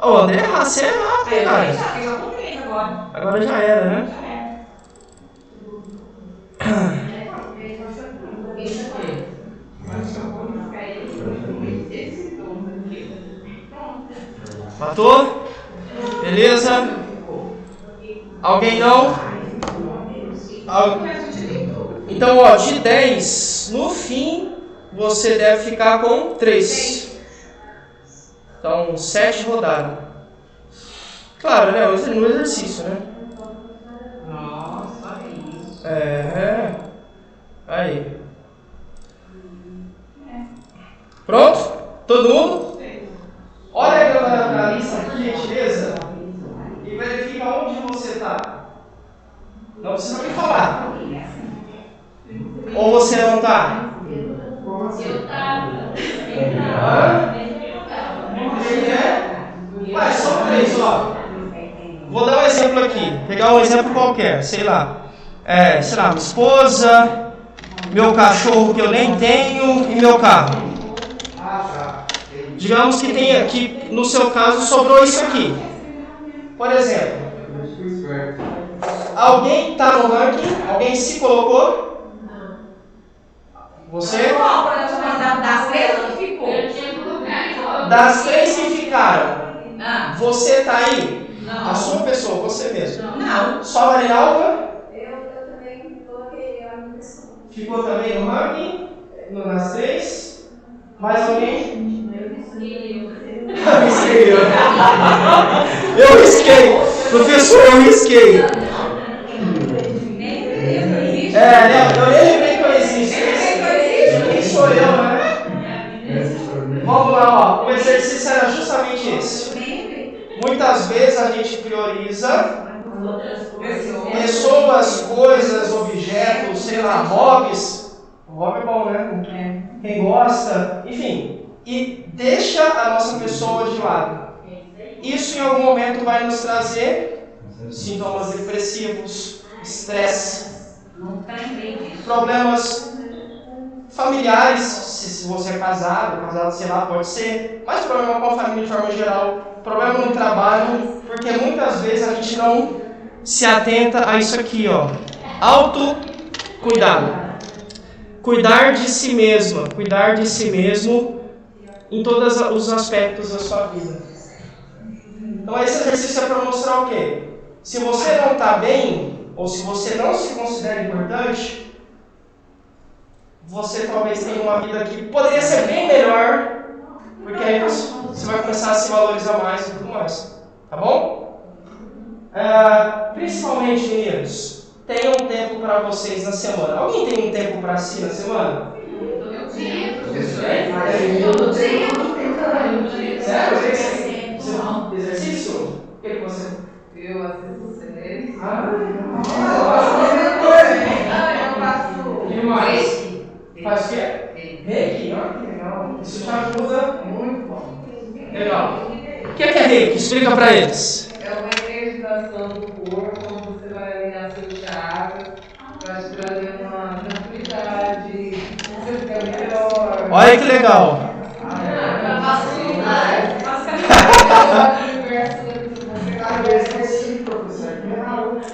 Ô, André, você é rápido, cara. Agora já era, né? Matou? Beleza? Alguém não? Então, ó, de 10, no fim, você deve ficar com 3. Então, 7 rodaram. Claro, né? No exercício, né? Nossa, isso. Aí. Pronto? Todo mundo? Olha agora para a lista, por gentileza, e verifica onde você está. Não precisa me falar. Ou você não está? Eu estava. Mas são 3, ó. Vou dar um exemplo aqui. Pegar um exemplo qualquer, sei lá. Minha esposa, meu cachorro que eu nem tenho e meu carro. Digamos que tem aqui, no seu caso, sobrou isso aqui. Por exemplo, alguém está no ranking? Alguém se colocou? Não. Você? Das 3 que ficou. Eu tinha colocado. Das 3 que ficaram, você está aí? Não. A sua pessoa, você mesmo. Não. Só a Marinalva? Eu também coloquei a minha pessoa. Ficou também no ranking? Nas 3? Mais alguém? Eu risquei. Professor, eu risquei. Eu nem lembrei que eu existo. Quem sou eu, né? Vamos lá, ó. O exercício era justamente esse. Muitas vezes a gente prioriza pessoas, coisas, objetos, sei lá, hobbies. O hobby é bom, né? Quem gosta, enfim. E deixa a nossa pessoa de lado. Isso em algum momento vai nos trazer sintomas depressivos, estresse, problemas familiares, se você é casado, sei lá, pode ser, mas problema com a família de forma geral, problema no trabalho, porque muitas vezes a gente não se atenta a isso aqui, ó. Autocuidado. Cuidar de si mesma, cuidar de si mesmo em todos os aspectos da sua vida. Então esse exercício é para mostrar o quê? Se você não está bem, ou se você não se considera importante, você talvez tenha uma vida que poderia ser bem melhor, porque aí você vai começar a se valorizar mais e tudo mais. Tá bom? Principalmente, meninos, tenham um tempo para vocês na semana. Alguém tem um tempo para si na semana? Sério? Exercício? O que você... Eu assisto séries. Eu faço. O que mais? Faz o quê? Reiki? Que legal. Isso te ajuda. Muito bom. Legal. O que é reiki? Explica para eles. É uma energização do corpo, onde você vai alinhar seus chakras, vai te trazer uma tranquilidade, você fica melhor. Olha que legal.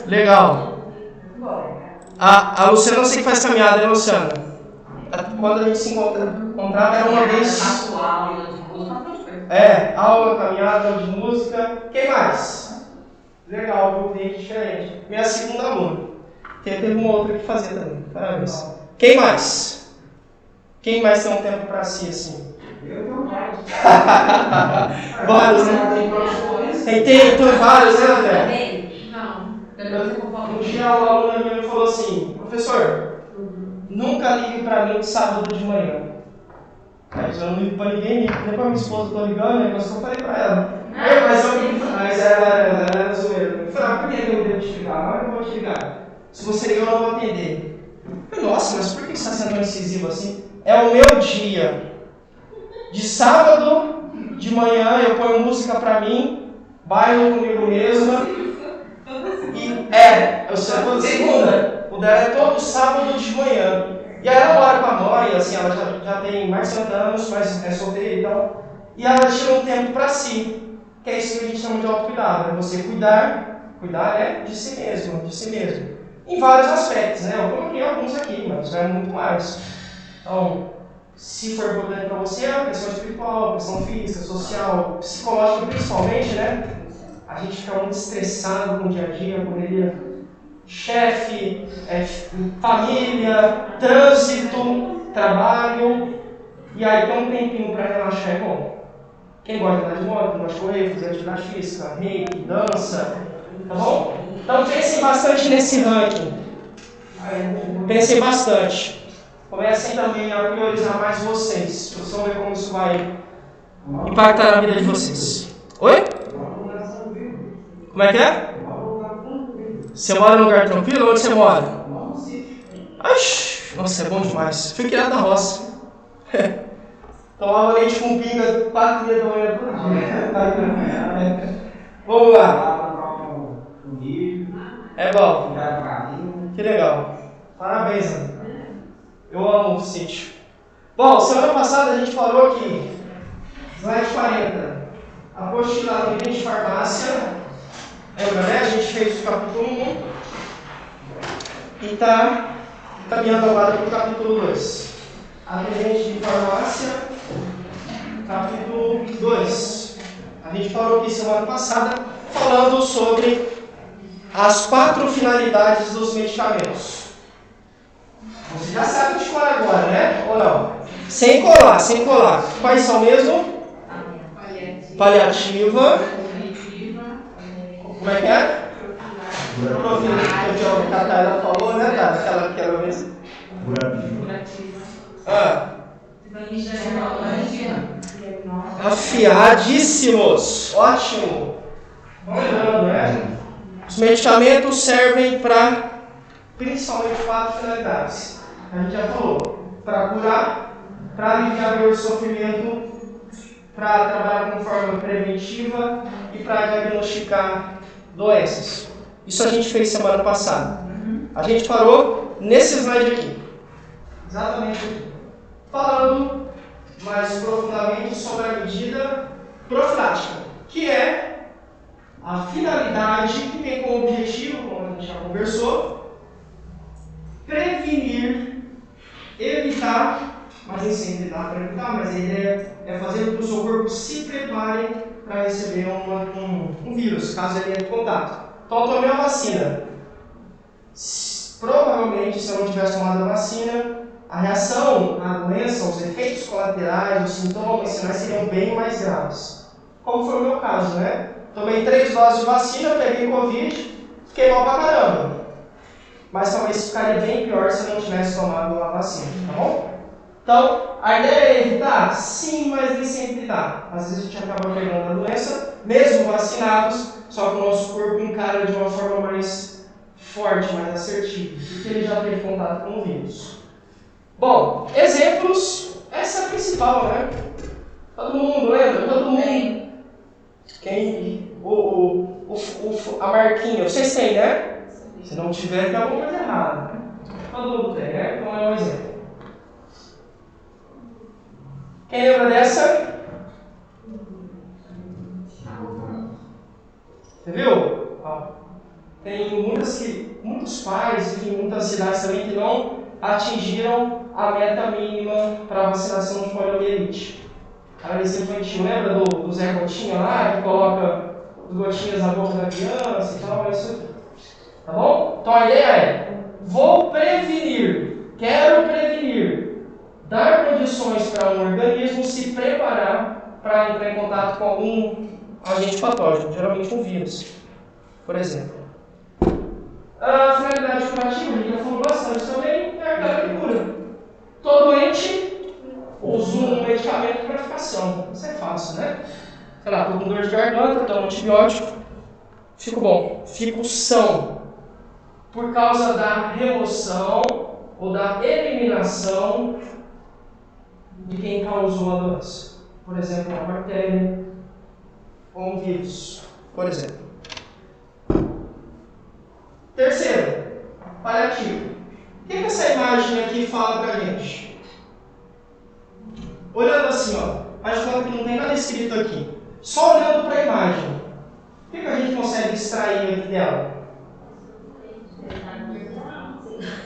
Legal. A Luciana, eu sei que faz caminhada, né, Luciana? Quando a gente se encontrava era uma vez. Aula, caminhada, aula de música. Quem mais? Legal, viu? Tem diferente. Minha segunda aluna. Teve uma outra que fazer também. Parabéns. Quem mais? Quem mais tem um tempo pra si assim? Eu tenho vários. Vários, né? Tem vários, né, André? Não. Um dia uma aluna minha me falou assim: professor, nunca ligue pra mim de sábado de manhã. Mas eu não ligo pra ninguém, nem pra minha esposa tô ligando, né? Eu só falei pra ela. Mas ela era zoeira. Eu falei, por que eu devo te ligar? Na hora que eu vou te ligar. Se você ligar, eu não vou atender. Eu falei, nossa, mas por que você está sendo tão incisivo assim? É o meu dia. De sábado de manhã eu ponho música pra mim, bailo comigo mesma. Eu sei toda segunda. O dela é todo sábado de manhã. E aí ela mora com a mãe, assim, ela já tem mais de 50 anos, mas é solteira e tal. E ela tira um tempo pra si, que é isso que palavra, é você cuidar de si mesmo. Em vários aspectos, né? Eu coloquei alguns aqui, mas vai muito mais. Então, se for importante para você, a questão espiritual, a questão física, social, psicológica principalmente, né? A gente fica muito estressado com o dia a dia, correria, chefe, família, trânsito, trabalho, e aí ter um tempinho para relaxar é bom. Quem gosta de andar de moto, quem gosta de correr, fazer atividade física, reiki, dança, tá bom? Então pensem bastante nesse ranking. Pensem bastante. Comecem também a priorizar mais vocês. Vocês vão ver como isso vai impactar na vida de vocês. Oi? Como é que é? Você mora num lugar tranquilo? Onde você mora? Oxi, nossa, é bom demais. Fui criado na roça. Tomava leite com pinga 4 dias da manhã por dia. Vamos lá. É bom. Que legal. Parabéns, Ana. Eu amo o sítio. Bom, semana passada a gente falou aqui, slide 40, apostila no de farmácia. Lembra, né? A gente fez o capítulo 1 e está caminhando agora para o capítulo 2. Atendente de farmácia, capítulo 2. A gente falou aqui semana passada falando sobre as 4 finalidades dos medicamentos. Você já sabe de cor agora, né? Ou não? Sem colar. Quais são mesmo? Paliativa. Como é que é? Profilática, que a Tayla falou, né, Tayla? Aquela vez. Afiadíssimos. Ótimo. Vamos lembrando, né? Os medicamentos servem para principalmente 4 finalidades. A gente já falou. Para curar, para aliviar a dor e sofrimento, para trabalhar com forma preventiva e para diagnosticar doenças. Isso a gente fez semana passada. A gente parou nesse slide aqui. Exatamente aqui. Falando mais profundamente sobre a medida profilática, que é a finalidade que tem como objetivo, como a gente já conversou, prevenir, evitar, mas nem sempre dá para evitar, mas a ideia é fazer com que o seu corpo se prepare para receber um vírus, caso ele entre em contato. Então, eu tomei a vacina. Provavelmente, se eu não tivesse tomado a vacina, a reação à doença, os efeitos colaterais, os sintomas, os sinais seriam bem mais graves. Como foi o meu caso, né? Tomei 3 doses de vacina, peguei Covid, fiquei mal pra caramba. Mas talvez ficaria bem pior se eu não tivesse tomado a vacina, tá bom? Então, a ideia é evitar? Sim, mas nem sempre dá. Às vezes a gente acaba pegando a doença, mesmo vacinados, só que o nosso corpo encara de uma forma mais forte, mais assertiva, porque ele já teve contato com o vírus. Bom, exemplos, essa é a principal, né? Todo mundo lembra? Todo mundo. Quem? A marquinha, vocês têm, né? Se não tiver, tem alguma coisa errada. Todo mundo tem, né? Então é um exemplo. Quem lembra dessa? Você viu? Tem muitos pais e muitas cidades também que não atingiram a meta mínima para a vacinação de poliomielite. A anestesia infantil, lembra do Zé Gotinha lá, que coloca as gotinhas na boca da criança e tal? É isso aqui. Tá bom? Então a ideia é, vou prevenir, quero prevenir, dar condições para um organismo se preparar para entrar em contato com algum agente patógeno, geralmente um vírus, por exemplo. A finalidade curativa, a gente já falou bastante também, é aquela que cura. Todo doente usa um medicamento para medicação. Isso é fácil, né? Sei lá, estou com dor de garganta, tomo antibiótico, fico bom, fico são. Por causa da remoção ou da eliminação de quem causou a doença. Por exemplo, uma bactéria ou um vírus, por exemplo. Terceiro, paliativo. O que essa imagem aqui fala pra gente? Olhando assim, ó, faz de conta que não tem nada escrito aqui. Só olhando para a imagem. O que a gente consegue extrair aqui dela?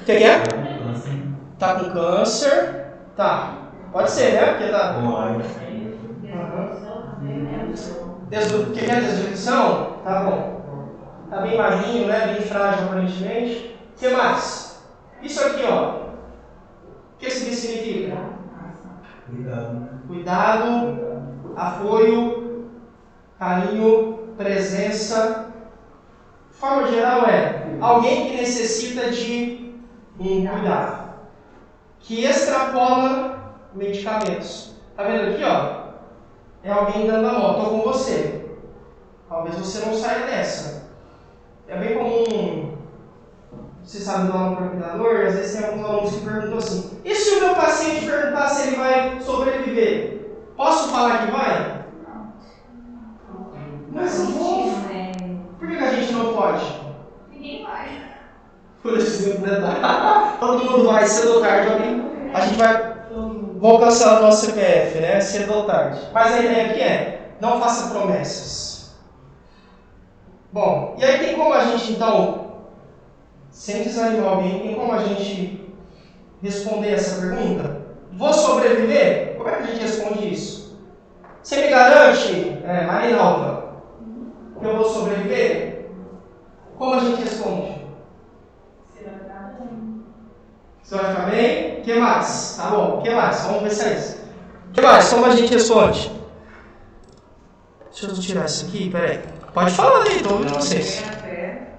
O que é? Tá com câncer. Tá. Pode ser, né? Porque tá. O que é desnutrição? Tá bom. Tá bem magrinho, né? Bem frágil aparentemente. O que mais? Isso aqui, ó. O que isso aqui significa? Cuidado, apoio, carinho, presença. De forma geral é alguém que necessita de um cuidado, que extrapola medicamentos. Tá vendo aqui, ó? É alguém dando a mão, tô com você. Talvez você não saia dessa. É bem comum, você sabe do aluno para cuidador, às vezes tem alguns alunos que perguntam assim: e se o meu paciente perguntar se ele vai sobreviver? Posso falar que vai? Mas eu vou. Por que a gente não pode? Ninguém vai. Por exemplo, né? Todo mundo vai, cedo ou tarde, a gente vai cancelar o nosso CPF, né? Cedo ou tarde. Mas a ideia aqui é: não faça promessas. Bom, e aí tem como a gente, então, sem desanimar alguém, tem como a gente responder essa pergunta? Vou sobreviver? Como é que a gente responde isso? Você me garante, Marinalva, que eu vou sobreviver? Como a gente responde? Você vai ficar bem? O que mais? Tá bom, o que mais? Vamos ver se é isso. O que mais? Como a gente responde? Deixa eu tirar isso aqui, peraí. Pode falar aí, estou ouvindo vocês.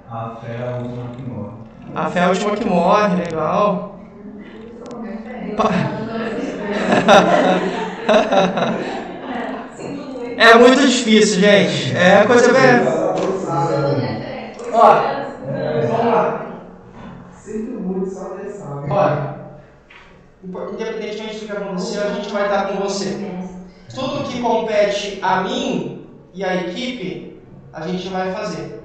A fé é a última que morre. A fé é a última que morre, legal. É muito difícil, gente. É coisa bem. Olha, vamos lá. Sinto muito, só atenção. Olha, independentemente do que acontecer, a gente vai estar com você. Tudo que compete a mim e a equipe, a gente vai fazer.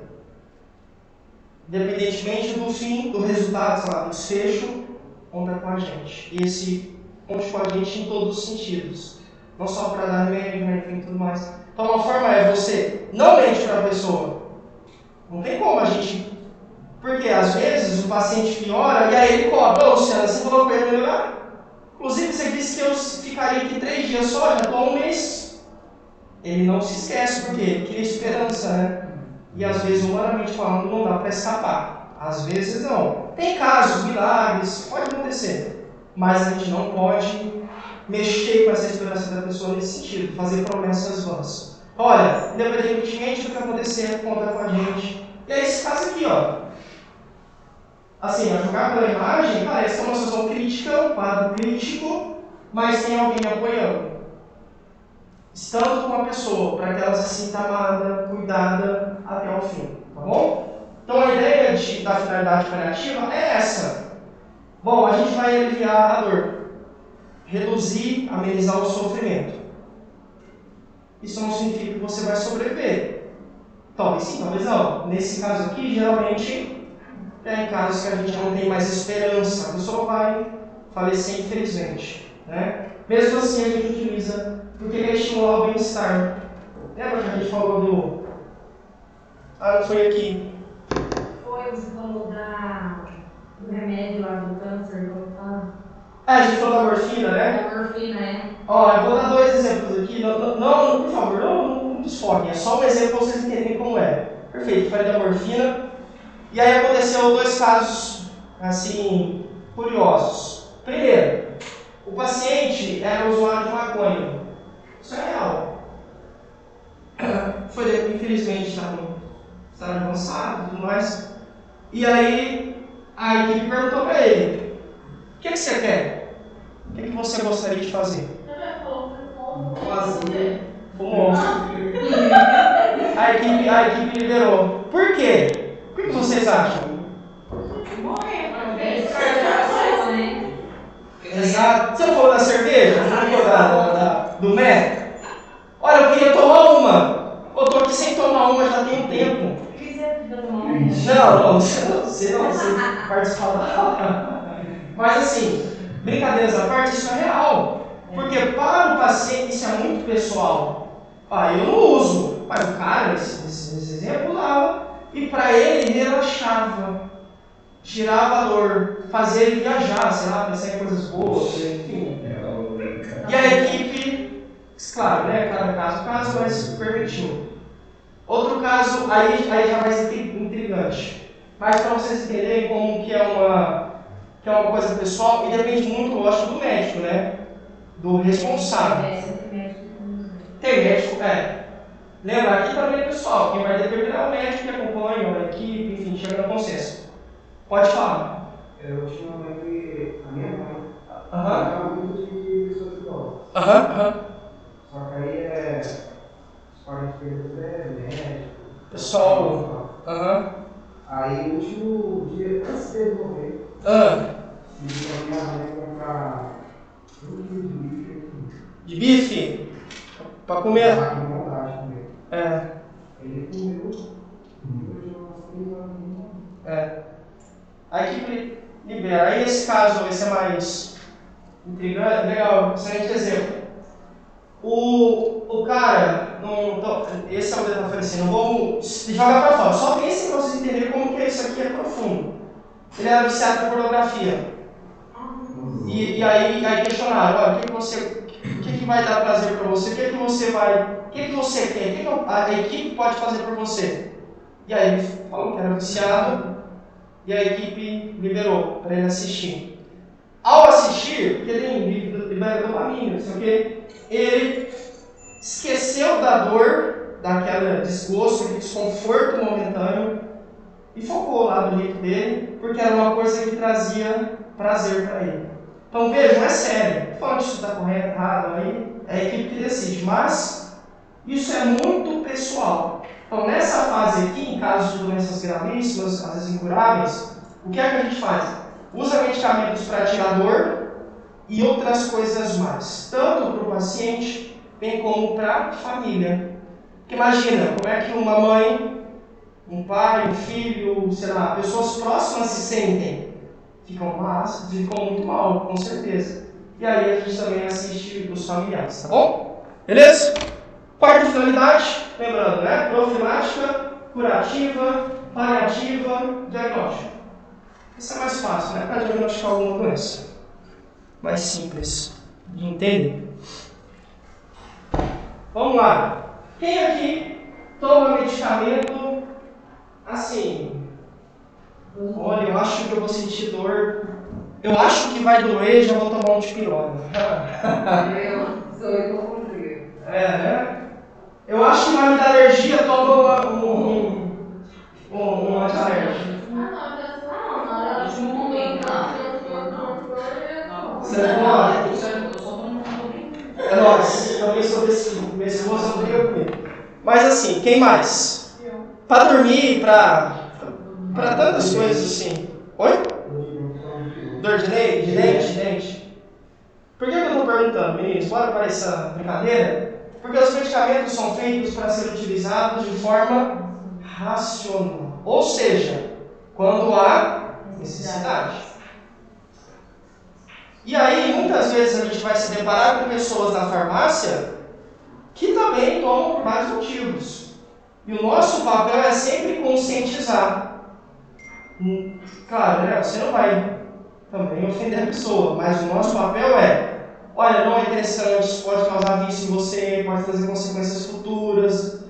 Independentemente do fim, do resultado, sei lá, do desfecho, conta com a gente. E esse conte com a gente em todos os sentidos. Não só para dar remédio e tudo mais. Então, uma forma é você não mente para a pessoa. Não tem como a gente... Porque, às vezes, o paciente piora e aí ele cobra. Ô, Luciana, você falou para ele melhorar? Inclusive, você disse que eu ficaria aqui 3 dias só, já estou 1 mês. Ele não se esquece, porque ele cria esperança, né? E, às vezes, humanamente falando, não dá para escapar. Às vezes, não. Tem casos, milagres, pode acontecer. Mas a gente não pode mexer com essa esperança da pessoa nesse sentido, fazer promessas vãs. Olha, independentemente do que acontecer, conta com a gente. E aí, esse caso aqui, ó. Assim, a jogar pela imagem, parece que é uma situação crítica, um quadro crítico, mas tem alguém apoiando. Estando com a pessoa, para que ela se sinta amada, cuidada até o fim, tá bom? Então a ideia da finalidade paliativa é essa. Bom, a gente vai aliviar a dor, reduzir, amenizar o sofrimento. Isso não significa que você vai sobreviver. Talvez sim, talvez não. Nesse caso aqui, geralmente, em casos que a gente não tem mais esperança, a pessoa vai falecer infelizmente, né? Mesmo assim, a gente utiliza, porque quer estimular o bem-estar. Lembra que a gente falou do... não foi aqui. Foi, você falou do remédio lá do câncer, A gente falou da morfina, né? Da morfina, é. Ó, eu vou dar 2 exemplos aqui. Não, por favor, não desfoquem. É só um exemplo para vocês entenderem como é. Perfeito, falei da morfina. E aí aconteceu 2 casos, assim, curiosos. Primeiro, o paciente era usuário de maconha. Isso é real. Foi, infelizmente, estava no estado avançado e tudo mais. E aí, a equipe perguntou para ele: o que você quer? O que você gostaria de fazer? Fumou. A equipe liberou. Por quê? O que vocês acham? Exato. Você falou da cerveja? Não falou do Mac? Olha, eu queria tomar uma. Eu tô aqui sem tomar uma já tem um tempo. Não, você participar da aula. Mas assim, brincadeiras à parte, isso é real. Porque para o paciente isso é muito pessoal. Eu não uso. Mas o cara, esse esse exemplo, usava, e para ele relaxava, tirava a dor, fazia ele viajar, sei lá, pensar em coisas boas, enfim. E a equipe, claro, né, cada caso, mas permitiu. Outro caso, aí já mais intrigante, mas para vocês entenderem como que é uma coisa pessoal, e depende muito, lógico, do médico, né? Do responsável. Tem médico, Lembra, aqui também é pessoal, quem vai determinar é o médico que acompanha, a equipe, enfim, chega no consenso. Pode falar. Eu tinha uma mãe que, a minha mãe, Aham. era muito de pessoas idosas. Aham. Só que aí os parentes deles médico. Pessoal. Aham. Aí, no último dia, antes dele morrer, pedi pra minha mãe comprar 1 quilo de bife. De bife? Pra comer? Pra com vontade de comer. Ele comeu, depois de umas 3 horas. A equipe libera. Aí nesse caso, esse é mais intrigante, legal, excelente exemplo. O cara, esse é o detalhe assim, não vamos jogar pra fora, só pensem para vocês entenderem como que isso aqui é profundo. Ele era viciado por pornografia. E aí questionaram, olha, o que vai dar prazer para você? O que você quer? O que a equipe pode fazer por você? E aí ele falou que era viciado e a equipe liberou para ele assistir. Ao assistir, porque ele libera dopamina, não sei o quê, ele esqueceu da dor, daquele desgosto, aquele desconforto momentâneo e focou lá do jeito dele, porque era uma coisa que trazia prazer para ele. Então vejam, é sério. Falando se isso está correto, errado, aí é a equipe que decide. Mas isso é muito pessoal. Então nessa fase aqui, em caso de doenças gravíssimas, às vezes incuráveis, o que é que a gente faz? Usa medicamentos para tirar dor e outras coisas mais. Tanto para o paciente, bem como para a família. Porque imagina, como é que uma mãe, um pai, um filho, sei lá, pessoas próximas se sentem. Ficam muito mal, com certeza. E aí a gente também assiste os familiares, tá bom? Beleza? Quarta finalidade, lembrando, né? Profilática, curativa, paliativa, diagnóstica. Isso é mais fácil, né? Para diagnosticar alguma doença. Mais simples de entender. Vamos lá. Quem aqui toma medicamento assim? Olha, eu acho que eu vou sentir dor. Eu acho que vai doer, já vou tomar um dipirona. Sou eu confundido. Né? Eu acho que vai me dar alergia, toma um antialérgico. Você não pode? É nóis. Também sou desse tipo. Minha esposa não briga comigo. Mas assim, quem mais? Para dormir, para tantas coisas assim. Oi? Dor de dente? Por que eu estou perguntando, meninos? Bora para essa brincadeira? Porque os medicamentos são feitos para ser utilizados de forma racional. Ou seja, quando há necessidade. E aí, muitas vezes a gente vai se deparar com pessoas na farmácia que também tomam por vários motivos. E o nosso papel é sempre conscientizar. Claro, né? Você não vai também ofender a pessoa, mas o nosso papel é: olha, não é interessante, isso pode causar vício em você, pode trazer consequências futuras.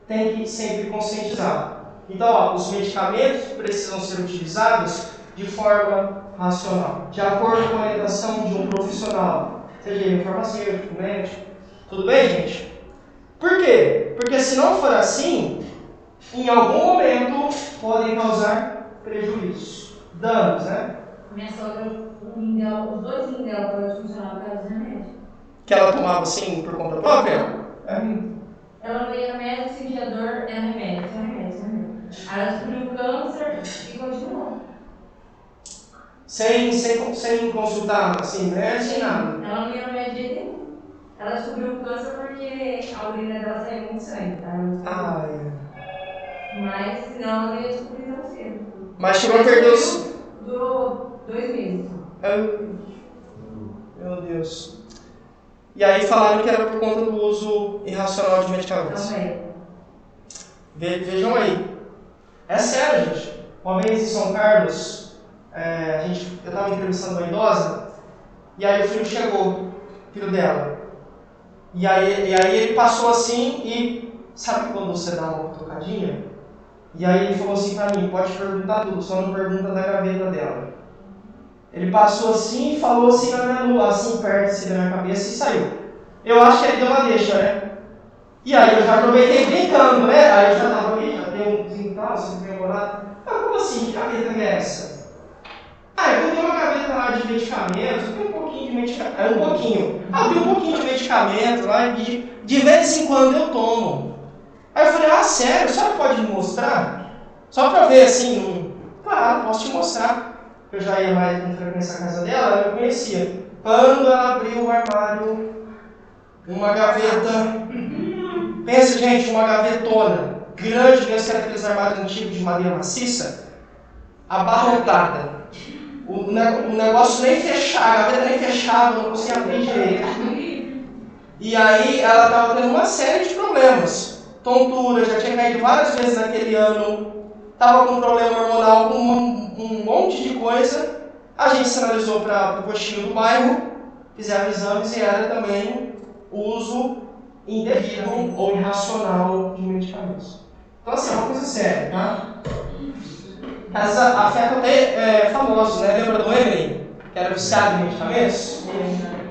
Tem que sempre conscientizar. Então, os medicamentos precisam ser utilizados de forma racional, de acordo com a orientação de um profissional, seja ele um farmacêutico, um médico. Tudo bem, gente? Por quê? Porque se não for assim, em algum momento podem causar prejuízos, danos, né? Minha sogra, os 2 rins dela pararam de funcionar por causa dos remédios. Que ela tomava assim por conta própria? Ela não ia no médico, sentia dor, era remédio. Aí ela descobriu o câncer e continuou. Sem consultar, assim, médico, sem nada. Ela não ia no médico de jeito nenhum. Ela descobriu o câncer porque a urina dela saiu muito sangue, tá? Mas senão ela não ia descobrir tão cedo. Mas chegou a perder os... Durou 2 meses. Meu Deus. E aí falaram que era por conta do uso irracional de medicamentos. Também. Vejam aí. É sério, gente. Uma vez em São Carlos, eu estava entrevistando uma idosa, e aí o filho chegou, filho dela. E aí ele passou assim e... Sabe quando você dá uma tocadinha? E aí ele falou assim pra mim, pode perguntar tudo, só não pergunta da gaveta dela. Ele passou assim e falou assim na minha lua, assim perto assim, da minha cabeça e saiu. Eu acho que ele deu uma deixa, né? E aí eu já aproveitei brincando, né? Aí eu já tava ali, já dei um quintal, assim, memorado. Ah, como assim? Que gaveta que é essa? Eu tenho uma gaveta lá de medicamentos, eu tenho um pouquinho de medicamento. Eu tenho um pouquinho de medicamento lá, de vez em quando eu tomo. Aí eu falei, sério? A senhora pode me mostrar? Só pra ver assim, claro, posso te mostrar. Eu já ia mais com frequência na casa dela, eu conhecia. Quando ela abriu o armário, uma gaveta, pensa gente, uma gavetona, grande, mesmo que era aqueles armários antigos de madeira maciça, abarrotada. O negócio nem fechava, a gaveta nem fechava, não conseguia abrir direito. E aí ela estava tendo uma série de problemas. Tontura, já tinha caído várias vezes naquele ano, estava com problema hormonal, com um monte de coisa. A gente sinalizou para o postinho do bairro, fizeram exames e era também o uso indevido ou irracional de medicamentos. Então assim, é uma coisa séria, tá? Essa afeta até famosos, né? Lembra do Emily, que era viciado em medicamentos?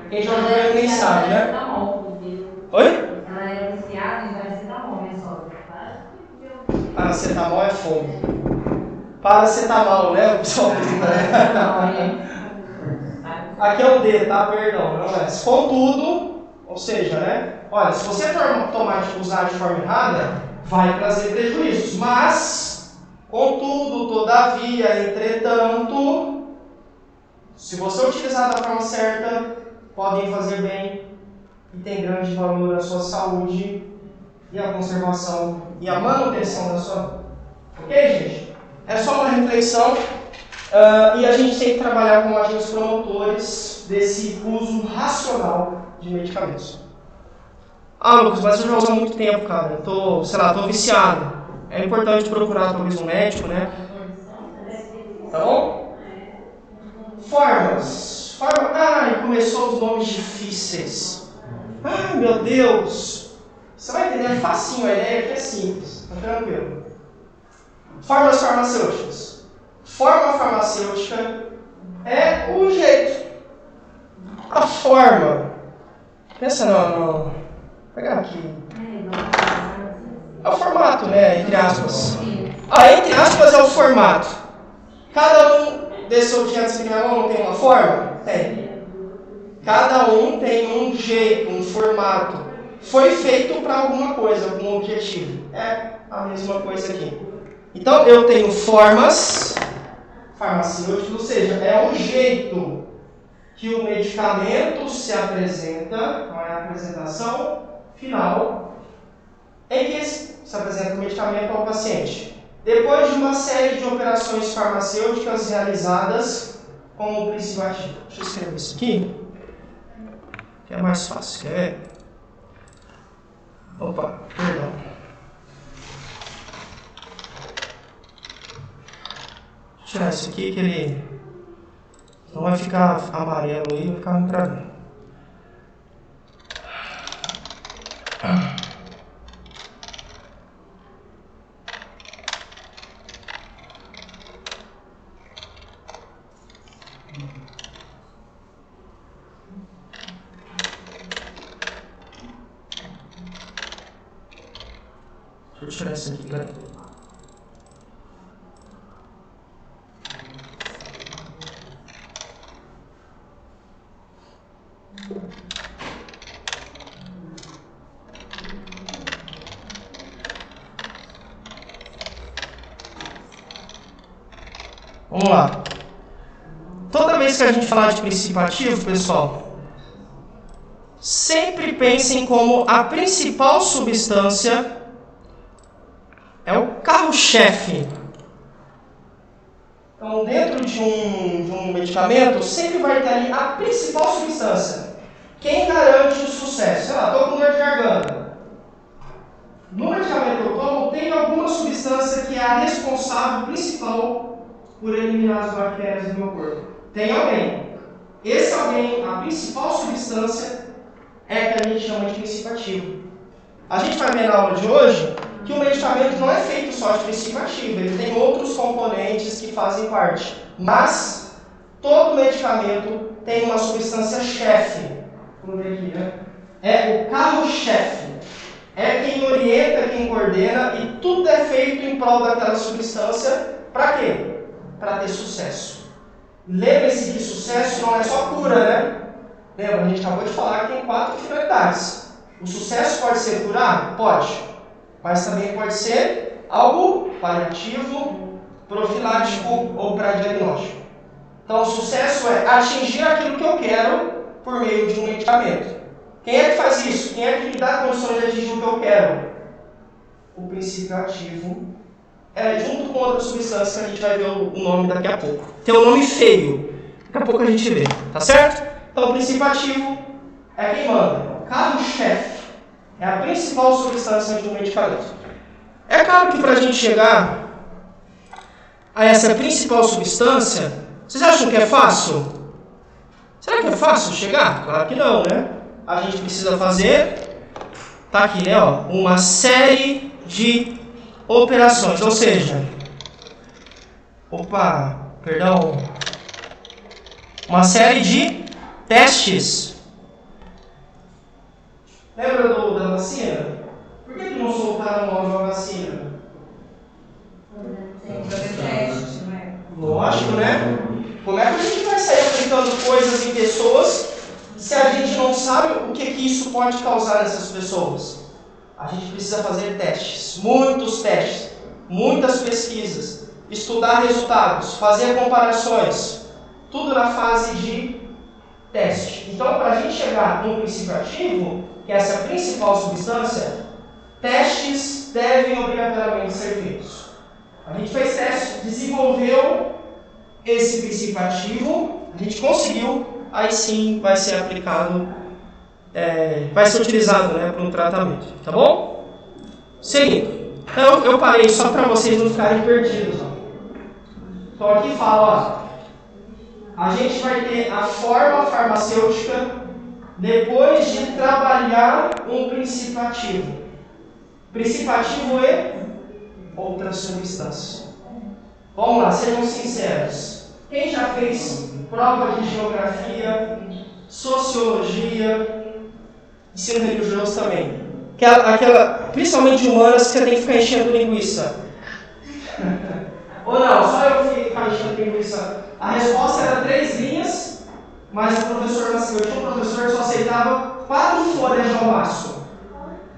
Quem já ouviu ele nem sabe, né? Oi? Ela era viciada em paracetamol, minha sogra. Paracetamol é fome. Paracetamol, né? O pessoal Aqui é o D, tá? Perdão, não é. Contudo, ou seja, né? Olha, se você usar de forma errada, vai trazer prejuízos. Mas, contudo, todavia, entretanto, se você utilizar da forma certa, podem fazer bem e tem grande valor à sua saúde e à conservação e à manutenção da sua... Ok, gente? É só uma reflexão e a gente tem que trabalhar como agentes promotores desse uso racional de medicamentos. Lucas, mas eu já uso há muito tempo, cara. Eu tô viciado. É importante procurar talvez um médico, né? Tá bom? Formas. Começou os nomes difíceis. Meu Deus! Você vai entender, é facinho, a ideia aqui é simples, tá tranquilo. Formas farmacêuticas. Forma farmacêutica é o jeito. A forma. Pensa não. Vou pegar aqui. É o formato, né? Entre aspas. Entre aspas é o formato. Cada um desses objetos que não tem uma forma? Tem. Cada um tem um jeito, um formato. Foi feito para alguma coisa, algum objetivo. É a mesma coisa aqui. Então, eu tenho formas farmacêuticas, ou seja, é o jeito que o medicamento se apresenta, então é a apresentação final, em que se apresenta o medicamento ao paciente. Depois de uma série de operações farmacêuticas realizadas com o princípio ativo. Deixa eu escrever isso aqui, que é mais fácil, quer ver? Opa, perdão. Vou tirar isso aqui que ele não vai ficar amarelo aí, vai ficar ruim pra mim. Deixa eu tirar isso aqui, peraí. Vamos lá. Toda vez que a gente falar de princípio ativo, pessoal, sempre pensem como a principal substância é o carro-chefe. Então, dentro de um medicamento, sempre vai ter ali a principal substância. Quem garante o sucesso? Sei lá, estou com dor de garganta. No medicamento que eu tomo, tem algumas é a responsável principal por eliminar as bactérias do meu corpo. Tem alguém. Esse alguém, a principal substância, é que a gente chama de princípio ativo. A gente vai ver na aula de hoje que o medicamento não é feito só de princípio ativo, ele tem outros componentes que fazem parte. Mas todo medicamento tem uma substância-chefe. Vamos ver aqui, né? É o carro-chefe. É quem orienta, quem coordena, e tudo é feito em prol daquela substância. Para quê? Para ter sucesso. Lembre-se que sucesso não é só cura, né? Lembra, a gente acabou de falar que tem 4 finalidades. O sucesso pode ser curar? Pode. Mas também pode ser algo paliativo, profilático ou para diagnóstico. Então, o sucesso é atingir aquilo que eu quero por meio de um medicamento. Quem é que faz isso? Quem é que me dá condições de atingir o que eu quero? O princípio ativo. Junto com outra substância que a gente vai ver o nome daqui a pouco. Tem um nome feio. Daqui a pouco a gente vê. Tá certo? Então, o princípio ativo é quem manda. O carro-chefe. É a principal substância de um medicamento. É claro que para a gente chegar a essa principal substância, vocês acham que é fácil? Será que é fácil chegar? Claro que não, né? A gente precisa fazer, tá aqui, né, ó, uma série de operações, ou seja, uma série de testes. Lembra da vacina? Por que não soltaram o nome da vacina? Lógico, né? Como é que a gente vai sair aplicando coisas em pessoas se a gente não sabe o que isso pode causar nessas pessoas? A gente precisa fazer testes, muitos testes, muitas pesquisas, estudar resultados, fazer comparações, tudo na fase de teste. Então, para a gente chegar no princípio ativo, que é essa principal substância, testes devem obrigatoriamente ser feitos. A gente fez testes, desenvolveu esse princípio ativo, a gente conseguiu, aí sim vai ser aplicado, vai ser utilizado, né, para um tratamento, tá bom? Seguindo. Então eu parei só para vocês não ficarem perdidos. Ó. Então aqui fala, ó, a gente vai ter a forma farmacêutica depois de trabalhar um princípio ativo. Princípio ativo e outra substância. Vamos lá, sejam sinceros. Quem já fez prova de geografia, sociologia, ensino religioso também? Aquela, principalmente de humanas, que você tem que ficar enchendo linguiça. Ou não, só eu ficar enchendo linguiça. A resposta era 3 linhas, mas o professor nasceu. Eu tinha um professor que só aceitava 4 folhas de almoço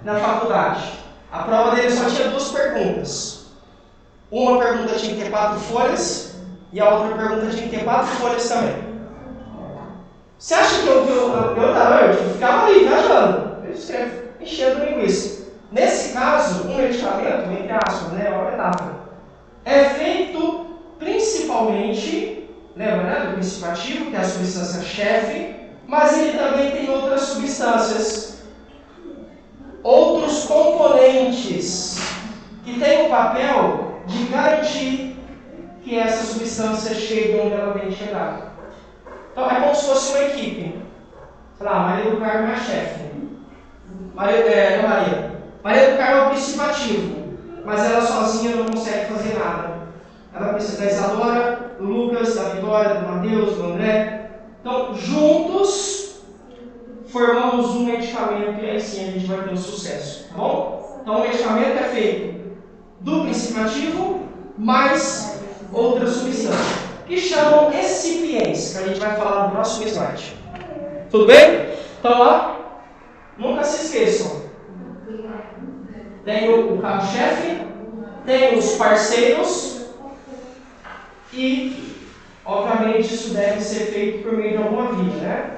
na faculdade. A prova dele só tinha 2 perguntas. Uma pergunta tinha que ter 4 folhas e a outra pergunta tinha que ter 4 folhas também. Você acha que eu ficava ali viajando? Eu escrevo, enchendo linguiça. Nesse caso, um medicamento, entre aspas, né, uma metáfora, é feito principalmente, lembra, né, do princípio ativo, que é a substância-chefe, mas ele também tem outras substâncias, outros componentes que têm o papel de garantir que essa substância chegue onde ela tem que chegar. Então é como se fosse uma equipe. Sei lá, Maria do Carmo é a chefe. Maria do Carmo é o princípio ativo, mas ela sozinha não consegue fazer nada. Ela precisa da Isadora, do Lucas, da Vitória, do Matheus, do André. Então, juntos, formamos um medicamento e aí sim a gente vai ter um sucesso. Tá bom? Então, o medicamento é feito do princípio ativo mais outra substância, que chamam excipientes, que a gente vai falar no próximo slide. Tudo bem? Então, ó, nunca se esqueçam. Tem o carro-chefe, tem os parceiros e, obviamente, isso deve ser feito por meio de alguma via, né?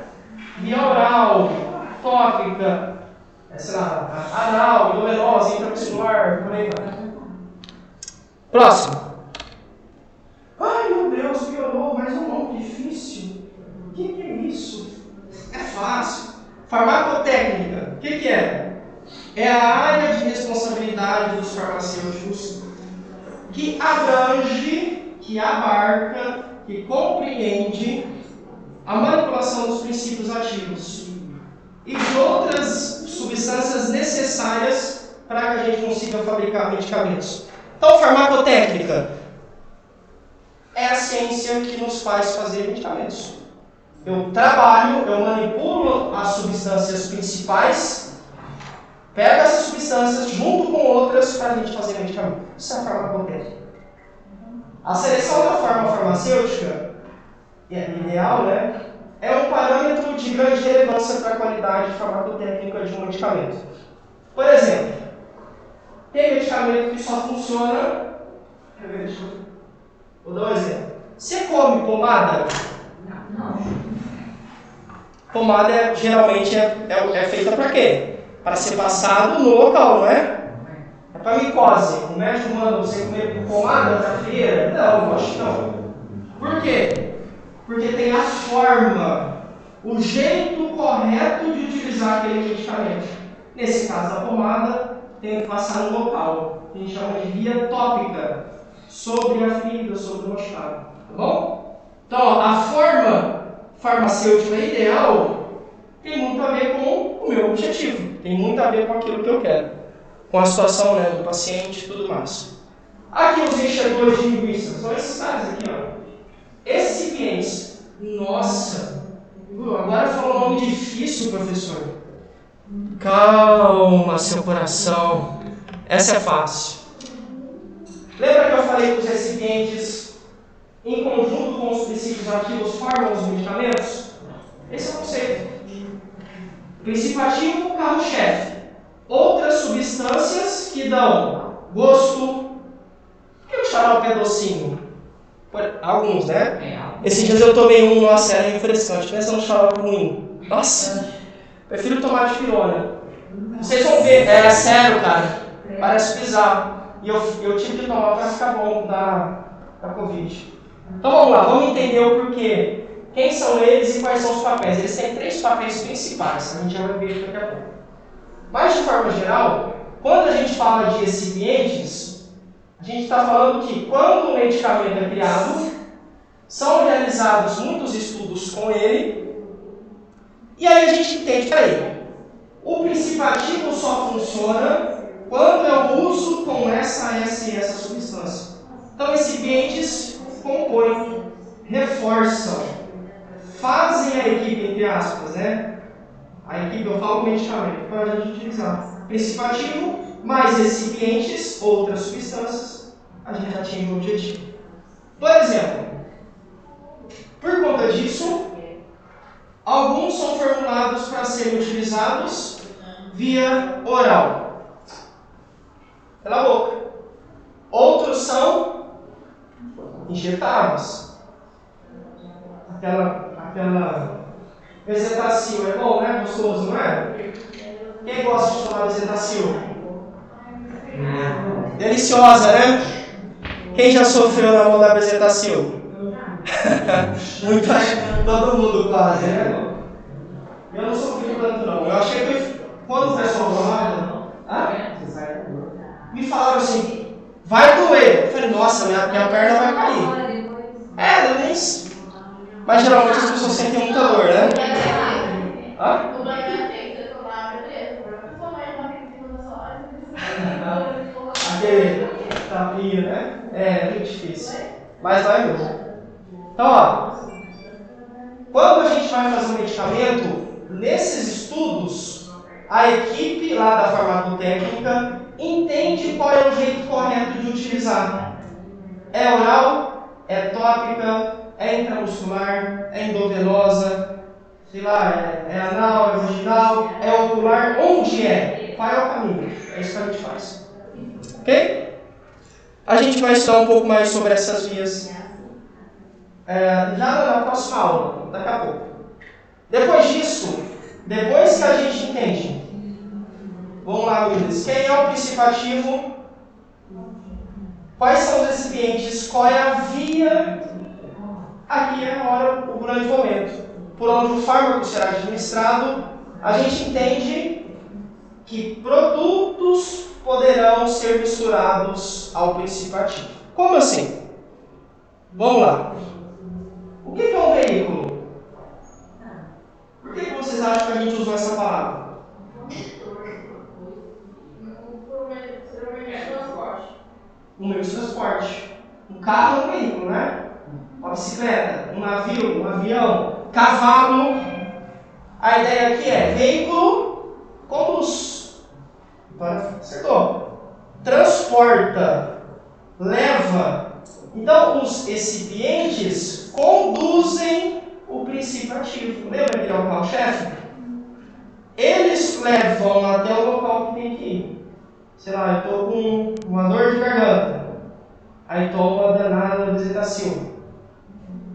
Via oral, tópica, sei lá, anal, endovenosa, intramuscular, por aí vai. Próximo. Ai, meu Deus, piorou, mas é um nome difícil. O que é isso? É fácil. Farmacotécnica. O que é? É a área de responsabilidade dos farmacêuticos que abrange, que abarca, que compreende a manipulação dos princípios ativos e de outras substâncias necessárias para que a gente consiga fabricar medicamentos. Então, farmacotécnica é a ciência que nos faz fazer medicamentos. Eu trabalho, eu manipulo as substâncias principais, pego essas substâncias junto com outras para a gente fazer medicamento. Isso é a farmacotécnica. A seleção da forma farmacêutica, ideal, né, é um parâmetro de grande relevância para a qualidade farmacotécnica de um medicamento. Por exemplo, tem medicamento que só funciona... Vou dar um exemplo. Você come pomada? Não. Pomada geralmente é feita para quê? Para ser passado no local, não é? É para micose. O médico manda você comer pomada para feira? Não, acho que não. Por quê? Porque tem a forma, o jeito correto de utilizar aquele medicamento. Nesse caso, a pomada tem que passar no local, que a gente chama de via tópica, sobre a ferida, sobre o machucado. Tá bom? Então, a forma farmacêutica ideal tem muito a ver com o meu objetivo, tem muito a ver com aquilo que eu quero, com a situação, né, do paciente e tudo mais. Aqui os enxergores de linguiça, são esses caras aqui, ó. Esses recipientes, nossa, agora falou um nome difícil, professor. Calma, seu coração, essa é fácil. Lembra que eu falei que os recipientes, em conjunto com os princípios ativos, formam os medicamentos? Esse é o conceito. Princípio ativo, carro-chefe. Outras substâncias que dão gosto. Por que o xarope é docinho? Alguns, né? Esses dias eu tomei um, nossa, era refrescante. Pensa num xarope ruim. Nossa, prefiro tomar de pirona. Vocês vão ver, é sério, cara. Parece bizarro. E eu tive que tomar para ficar bom da Covid. Então vamos lá, vamos entender o porquê. Quem são eles e quais são os papéis? Eles têm 3 papéis principais, a gente já vai ver isso daqui a pouco. Mas de forma geral, quando a gente fala de recipientes, a gente está falando que quando um medicamento é criado, são realizados muitos estudos com ele, e aí a gente entende, peraí, o princípio ativo só funciona quando eu uso com essa e essa substância. Então, recipientes compõem, reforçam, fazem a equipe, entre aspas, né? A equipe, eu falo medicamento, para a gente utilizar. Princípio ativo, mais recipientes, outras substâncias, a gente atinge o objetivo. Por exemplo, por conta disso, alguns são formulados para serem utilizados via oral, pela boca. Outros são injetáveis. Aquela bezetacil é bom, né? Gostoso, não é? Quem gosta de tomar bezetacil? Deliciosa, né? Quem já sofreu na mão da bezetacil? Todo mundo quase, né? Eu não sofri tanto não. Eu achei que quando o pessoal tomava, me falaram assim, vai doer. Eu falei, nossa, minha perna vai cair. Eu nem... Mas geralmente as pessoas sentem muita dor, né? O banho tem que tomar, beleza. Aquele tapinha, né? É muito difícil. Mas vai mesmo. Então, ó, quando a gente vai fazer um medicamento, nesses estudos, a equipe lá da farmacotécnica entende qual é o jeito correto de utilizar. É oral, é tópica, é intramuscular, é endovenosa, sei lá, é anal, é vaginal, é ocular, onde é? Qual é o caminho? É isso que a gente faz. Ok? A gente vai estudar um pouco mais sobre essas vias já na próxima aula, daqui a pouco. Depois disso, depois que a gente entende, vamos lá, meninas, quem é o princípio ativo, quais são os recipientes, qual é a via, aqui é agora o grande momento, por onde o fármaco será administrado, a gente entende que produtos poderão ser misturados ao princípio ativo. Como assim? Vamos lá. O que é um veículo? Por que vocês acham que a gente usou essa palavra? Um meio de transporte. Um carro é um veículo, né? Uma bicicleta, um navio, um avião, cavalo. A ideia aqui é veículo conduz. Acertou. Transporta, leva. Então, os recipientes conduzem o princípio ativo. Lembra que é o carro-chefe? Eles levam até o local que tem que ir. Sei lá, eu estou com uma dor de garganta. Aí toma uma danada Bezetacil.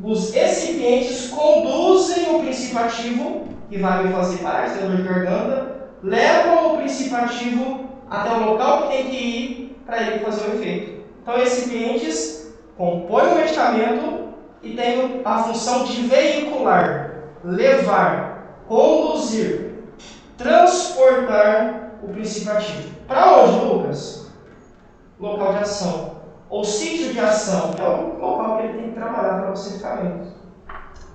Os recipientes conduzem o princípio ativo, que vai me fazer parar de ter dor de garganta, levam o princípio ativo até o local que tem que ir para ele fazer o efeito. Então, recipientes compõem o medicamento e têm a função de veicular, levar, conduzir, transportar o princípio ativo. Para onde, Lucas? Local de ação. Ou sítio de ação, que é o local que ele tem que trabalhar para você ficar bem.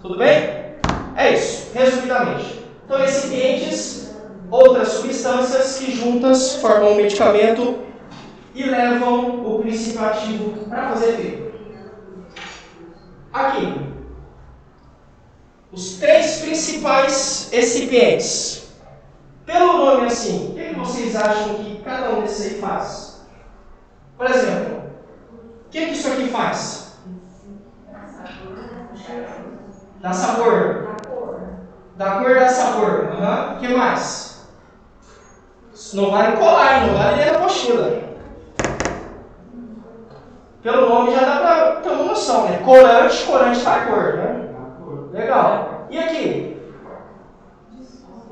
Tudo bem? É isso, resumidamente. Então, recipientes, outras substâncias que juntas formam um medicamento e levam o princípio ativo para fazer efeito. Aqui, os 3 principais recipientes. Pelo nome assim, o que vocês acham que cada um desses aí faz? Por exemplo, o que isso aqui faz? Dá sabor. Da cor dá sabor. O que mais? Não vale colar, hein? Não vale ler a apostila. Pelo nome já dá para ter uma noção, né? Corante dá cor, né? Legal. E aqui?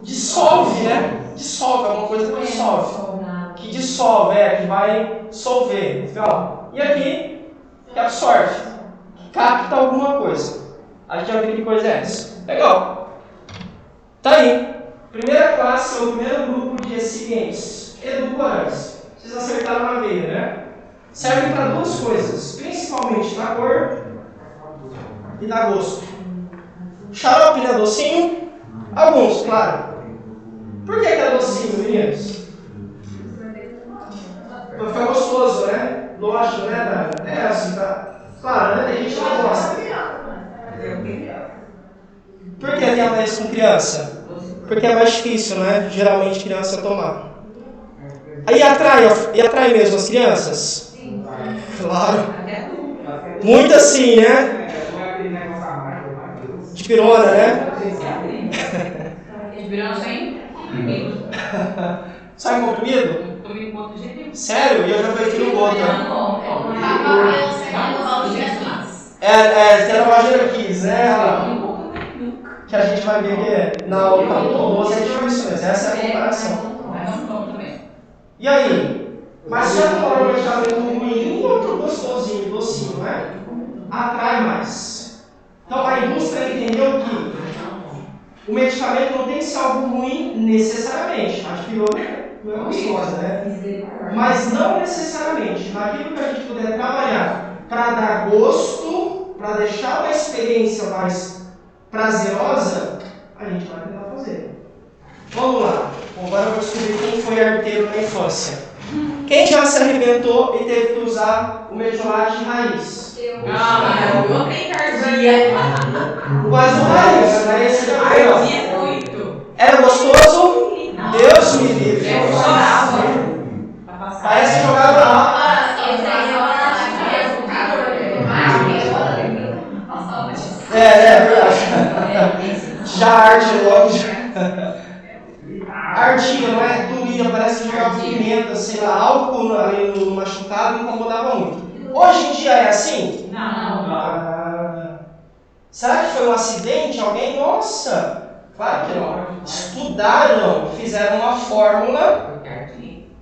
Dissolve, né? Dissolve, alguma coisa que dissolve. Que dissolve, que vai solver. Legal. E aqui? Que absorve. Que capta alguma coisa. A gente já viu que coisa é essa. Legal. Tá aí. Primeira classe, ou primeiro grupo de recipientes. Edulcorantes. Vocês acertaram na veia, né? Servem para 2 coisas. Principalmente na cor e dá gosto. Xarope não é docinho? Alguns, claro. Por que é docinho, meninos? Pra ficar gostoso, né? Lógico, né, Dani? É assim, tá? Claro, né? Tem gente que não gosta. Por que tem a isso com criança? Porque é mais difícil, né? Geralmente criança tomar. Aí atrai mesmo as crianças? Claro. Muito assim, né? De pirona, né? De pirona sem comprimido. Só em comprimido? Tomei conta de jeito. Sério? E eu já prefiro o outro. Tem a Imagina Kids, né? Que a gente vai ver que na aula do almoço a gente vai isso mesmo. Essa é a comparação. E aí? Mas já tomou um medicamento ruim e outro gostosinho, docinho, né? Atrai mais. Então a indústria entendeu que o medicamento não tem que ser algo ruim necessariamente. A pirona não é gostosa, né? Mas não necessariamente. Naquilo que a gente puder trabalhar para dar gosto, para deixar uma experiência mais prazerosa, a gente vai tentar fazer. Vamos lá. Agora eu vou descobrir quem foi arteiro na infância. Quem já se arrebentou e teve que usar o metiolate raiz? Eu tenho cardia. Mas o raiz, né? Esse já foi, ó. Muito. Era gostoso? Deus me livre. Eu chorava. Parece que jogava lá. É verdade. Já arde logo. Ardia, não é? Doía, parece que jogava pimenta, sei lá, álcool ali no machucado e incomodava muito. Hoje em dia é assim? Não. Será que foi um acidente? Alguém? Nossa! Claro que não. Estudaram, fizeram uma fórmula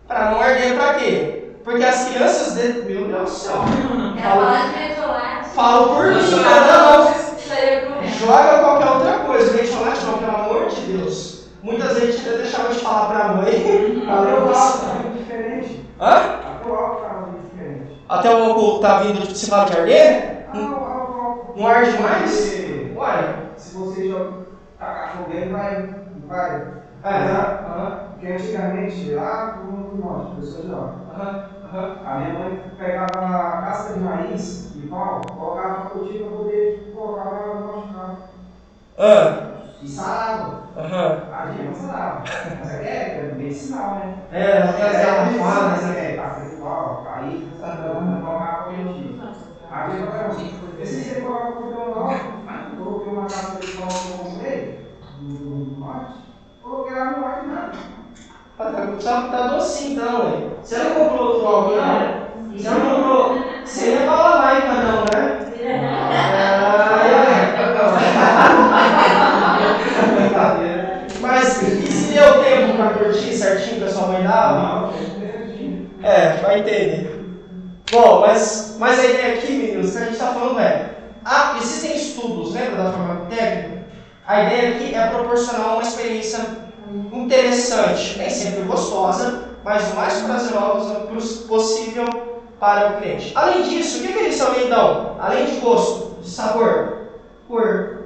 para não arder. Para quê? Porque as crianças... Meu Deus do céu! Falo por mim, não. Joga qualquer outra coisa. Metiolate não, pelo amor de Deus. Muitas vezes a gente deixava de falar para a mãe. Eu gosto, é muito diferente. Hã? Até o álcool estava diferente. Até o álcool tá vindo de cima de arder? Não arde mais? Uai. Se você joga tacar fogo dentro, vai. Porque antigamente, lá no norte, a pessoa joga. A minha mãe pegava a casca de raiz e pau, colocava na cotina para poder colocar no machucado. E sarava. A gente não sarava. Mas é medicinal, né? Não trazer almofadas, né? Casca de pau, cair, colocar correntinha. Aí eu falei, esse você coloca o cordão lá, coloquei uma casca de pau que eu comprei, no norte, coloquei lá no norte nada. Tá docinho então, ué. Você não comprou outro álcool, não? Você não comprou. Você ia pra Lavaica, não, né? Brincadeira. Mas e se deu tempo pra curtir certinho que a sua mãe dava? Vai entender. Bom, mas a ideia aqui, meninos, que a gente está falando existem estudos, lembra da farmacotécnica? A ideia aqui é proporcionar uma experiência interessante, nem sempre gostosa, mas o mais prazerosa possível para o cliente. Além disso, o que eles também dão? Além de gosto, de sabor, cor.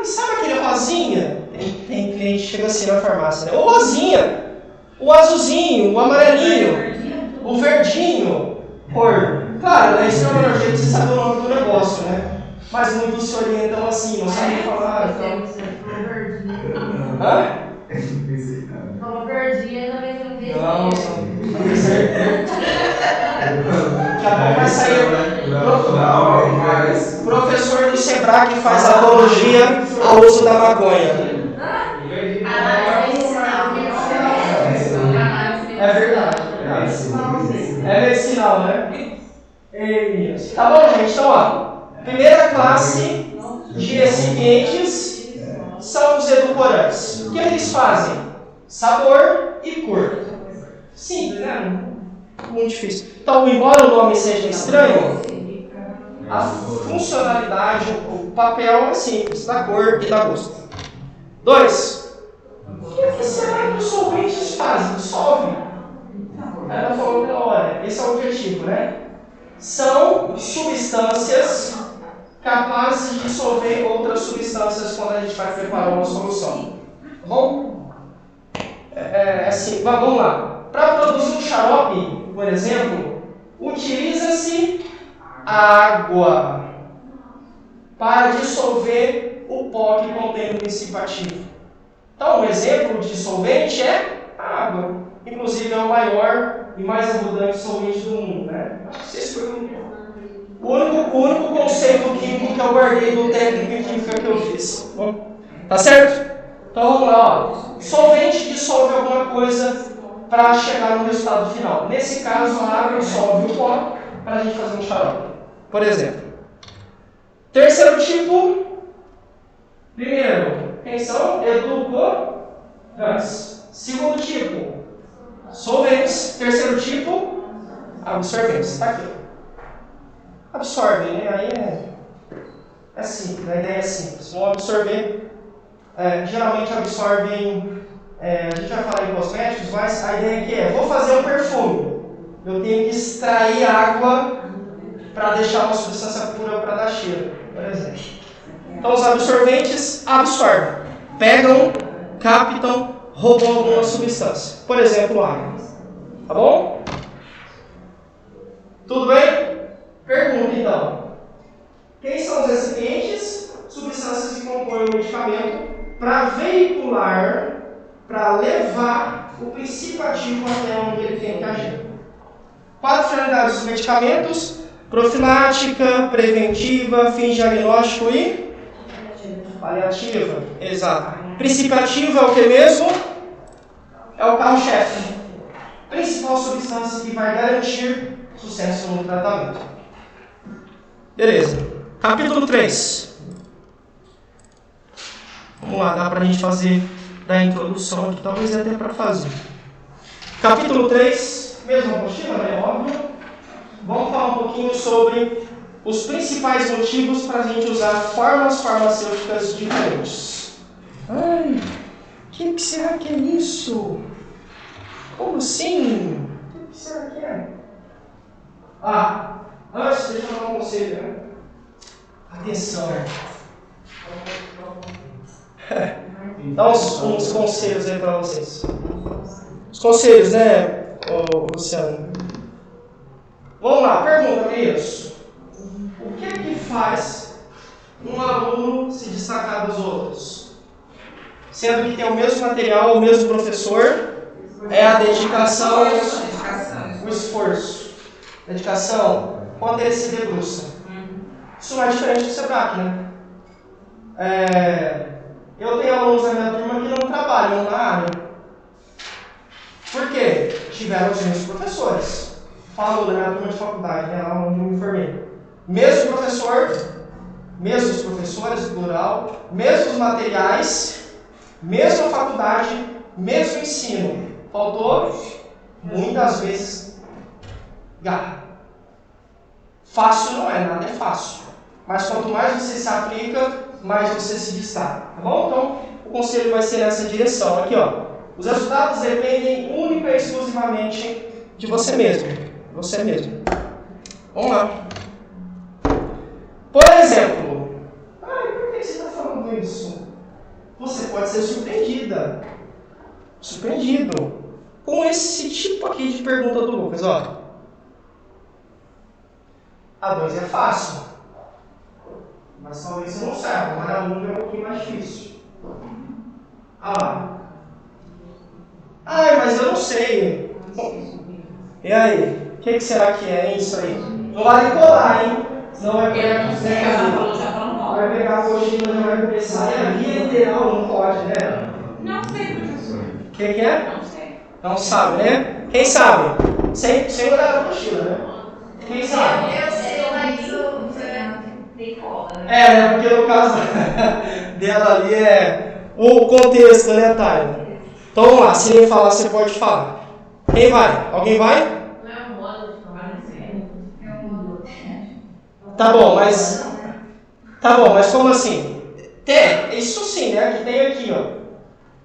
Sabe aquele rosinha? Tem cliente que chega assim na farmácia, né? O rosinha, o azulzinho, o amarelinho, o verdinho, cor. Claro, né? Isso é o melhor jeito de você saber o nome do negócio, né? Mas muitos se orientam assim, não sabem falar. Falou verdinha, também não vi. Não, daqui a pouco vai sair professor do Sebrae que faz apologia ao uso da maconha. É verdade. É medicinal, né? Tá bom, gente? Então, primeira classe de recipientes são os edulcorantes. O que eles fazem? Sabor e cor. Simples, né? Muito difícil. Então, embora o nome seja estranho, a funcionalidade, o papel é simples, da cor e da gosto. 2. O que será que os solventes fazem? Dissolvem. Ela falou pela hora. Esse é o objetivo, né? São substâncias capazes de dissolver outras substâncias quando a gente vai preparar uma solução. Tá bom? Assim, vamos lá. Para produzir um xarope, por exemplo, utiliza-se água para dissolver o pó que contém o princípio ativo. Então, um exemplo de solvente é a água. Inclusive, é o maior e mais abundante solvente do mundo, né? Vocês perguntam. O único conceito químico que eu guardei do técnico em química que eu fiz. Bom, tá certo? Então, vamos lá. Ó. Solvente dissolve alguma coisa para chegar no resultado final. Nesse caso, a água dissolve o pó para a gente fazer um xarope. Por exemplo. Terceiro tipo. Primeiro, quem são? Edulcorantes. Segundo tipo, solventes. Terceiro tipo, absorventes. Está aqui. Absorvem, né? Aí é simples, a ideia é simples. Vão absorver. Geralmente absorvem. A gente vai falar em cosméticos, mas a ideia aqui vou fazer um perfume. Eu tenho que extrair água para deixar uma substância pura para dar cheiro, por exemplo. Então os absorventes absorvem, pegam, captam, roubam alguma substância. Por exemplo, água. Tá bom? Tudo bem? Pergunta então. Quem são os recipientes? Substâncias que compõem o medicamento para veicular, para levar o princípio ativo até onde ele tem que agir. 4 finalidades dos medicamentos: profilática, preventiva, fim diagnóstico e paliativa. Exato. Princípio ativo é o que mesmo? É o carro-chefe. Principal substância que vai garantir sucesso no tratamento. Beleza. Capítulo 3. Vamos lá, dá pra gente fazer da introdução aqui, talvez até para fazer. Capítulo 3, mesma apostila, né? Óbvio. Vamos falar um pouquinho sobre os principais motivos para a gente usar formas farmacêuticas diferentes. O que será que é isso? Como assim? que será que é? Ah, antes, deixa eu dar um conselho, né? Atenção. Dá uns conselhos aí para vocês. Os conselhos, né, Luciano? Vamos lá, pergunta, Meios. O que faz um aluno se destacar dos outros? Sendo que tem o mesmo material, o mesmo professor, é a dedicação, o esforço. Dedicação, quando ele se debruça. Isso não é diferente do SEBRAC, né? Eu tenho alunos na minha turma que não trabalham na área. Por quê? Tiveram os mesmos professores. Falo da minha turma de faculdade, né, lá onde eu me formei. Mesmo professor, mesmos professores, plural, mesmos materiais, mesma faculdade, mesmo ensino. Faltou, muitas vezes, garra. Fácil não é, nada é fácil. Mas quanto mais você se aplica, mais você se destaca. Tá bom? Então, o conselho vai ser nessa direção. Aqui, ó. Os resultados dependem única e exclusivamente de você mesmo. Você mesmo. Vamos lá. Por exemplo, por que você está falando isso? Você pode ser surpreendido com esse tipo aqui de pergunta do Lucas, ó. A 2 é fácil, mas talvez você não saiba, mas a 1 é um pouquinho mais difícil. Mas eu não sei. E aí? O que será que é isso aí? Não vale colar, hein? Senão vai pegar vai pegar a coxinha, já vai começar. E a via ideal não pode, né? Não sei, professor. O que é? Não sei. Não sabe, né? Quem sabe? Sem olhar a coxinha, né? Quem sabe? Eu sei, mas Tem cola, né? Né? Porque no caso dela ali é o contexto, né, Thay? Então vamos lá, se nem falar, você pode falar. Quem vai? Alguém vai? não é um modo de trabalho, é um modo. Tá bom, mas como assim? Isso sim, né? Que tem aqui, ó.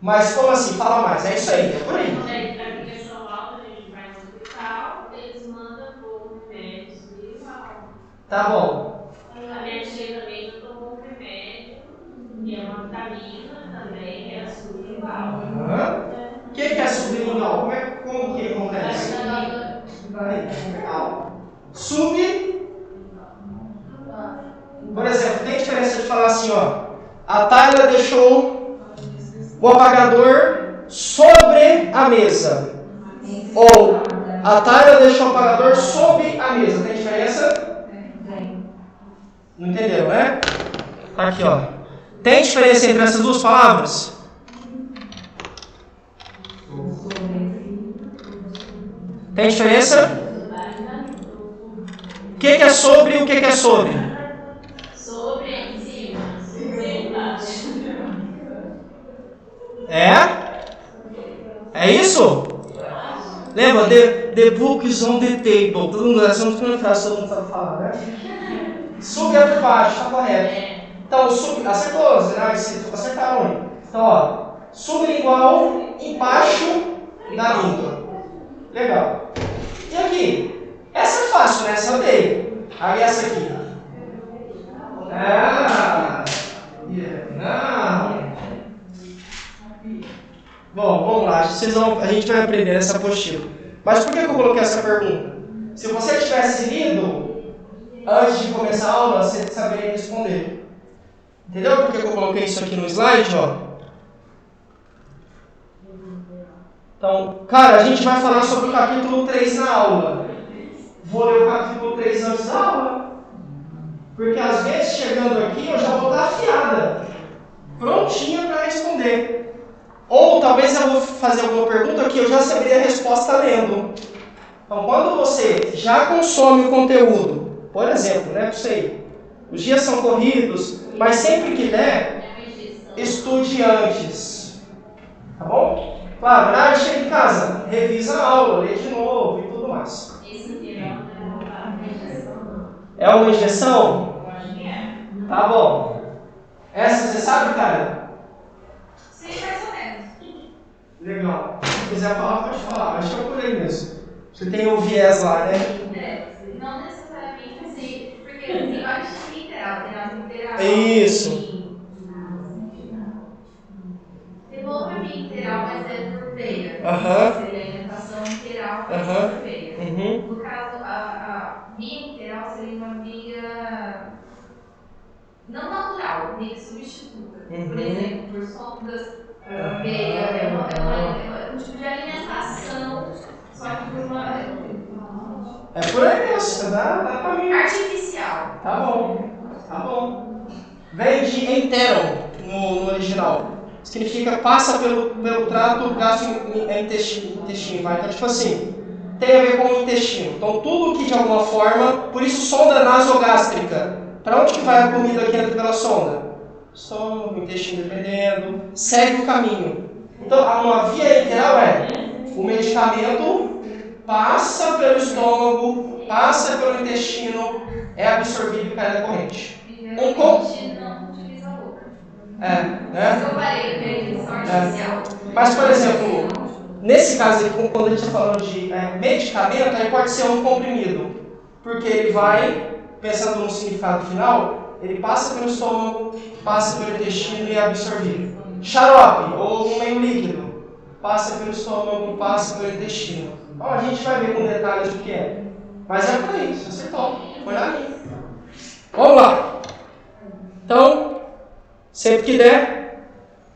Mas como assim? Fala mais, é isso aí, é por aí. Quando a aplicação alta, a gente vai no hospital, eles mandam por remédios e mal. Tá bom. A minha tia também já tomou um remédio, que é uma vitamina também, que é sublingual. O que é sublingual? Como que acontece? Legal. Por exemplo, tem diferença de falar assim, ó. A Tayla deixou o apagador sobre a mesa. Ou a Tayla deixou o apagador sob a mesa. Tem diferença? Não entenderam, né? Tá aqui, ó. Tem diferença entre essas duas palavras? Tem diferença? O que é sobre e o que é sobre? Sobre é em cima, sobre é embaixo. É isso? Lembra? The book is on the table. Todo mundo, essa é uma frase que todo mundo sabe falar, né? Sub é por baixo, tá correto. Então, sub, acertou, acertaram aí. Então, ó, sublingual embaixo da língua. Legal. E aqui? Essa é fácil, né? Essa eu dei. Aí essa aqui. Não. Bom, vamos lá. A gente vai aprender essa apostila. Mas por que eu coloquei essa pergunta? Se você tivesse lido antes de começar a aula, você saberia responder. Entendeu por que eu coloquei isso aqui no slide, ó? Então, cara, a gente vai falar sobre o capítulo 3 na aula. Vou ler o capítulo 3 antes da aula. Porque às vezes, chegando aqui, eu já vou estar afiada, prontinha para responder. Ou talvez eu vou fazer alguma pergunta que eu já saberia a resposta lendo. Então, quando você já consome o conteúdo, por exemplo, né, não sei, os dias são corridos, mas sempre que der, estude antes. Tá bom? Claro, na hora de chegar em casa, revisa a aula, lê de novo e tudo mais. Esse aqui é uma injeção. É uma injeção? Eu acho que é. Tá bom. Essa você sabe, cara? Sim, mais ou menos. Legal. Se quiser falar, pode falar. Acho que é por aí mesmo. Você tem o viés lá, né? Não necessariamente assim, porque tem vários tipos de literal, tem a literal. Isso. Tem uma outra via literal, mas é por veia. Aham. Seria a alimentação literal, mas por veia. Uhum. No caso, a via literal seria uma via não natural, via substituta. Por exemplo, por sondas, veia, é um tipo de alimentação, só que por uma. É por aí mesmo, dá pra mim. Artificial. Tá bom. Vem de enteron no original. Significa passa pelo trato gastrointestino, vai? Então, tipo assim, tem a ver com o intestino. Então, tudo que de alguma forma, por isso sonda nasogástrica. Para onde que vai a comida que entra pela sonda? Estômago, intestino, dependendo, segue o caminho. Então, uma via enteral o medicamento passa pelo estômago, passa pelo intestino, é absorvido e cai na corrente. Não utiliza a boca. Né? Eu parei, que artificial. Mas, por exemplo, nesse caso aqui, quando a gente está falando de medicamento, aí pode ser um comprimido. Porque ele vai, pensando no significado final, ele passa pelo estômago, passa pelo intestino e é absorvido. Xarope, ou um meio líquido, passa pelo estômago, passa pelo intestino. Então a gente vai ver com detalhes o que é. Mas é por aí, você acertou. Foi na linha. Vamos lá. Então, sempre que der,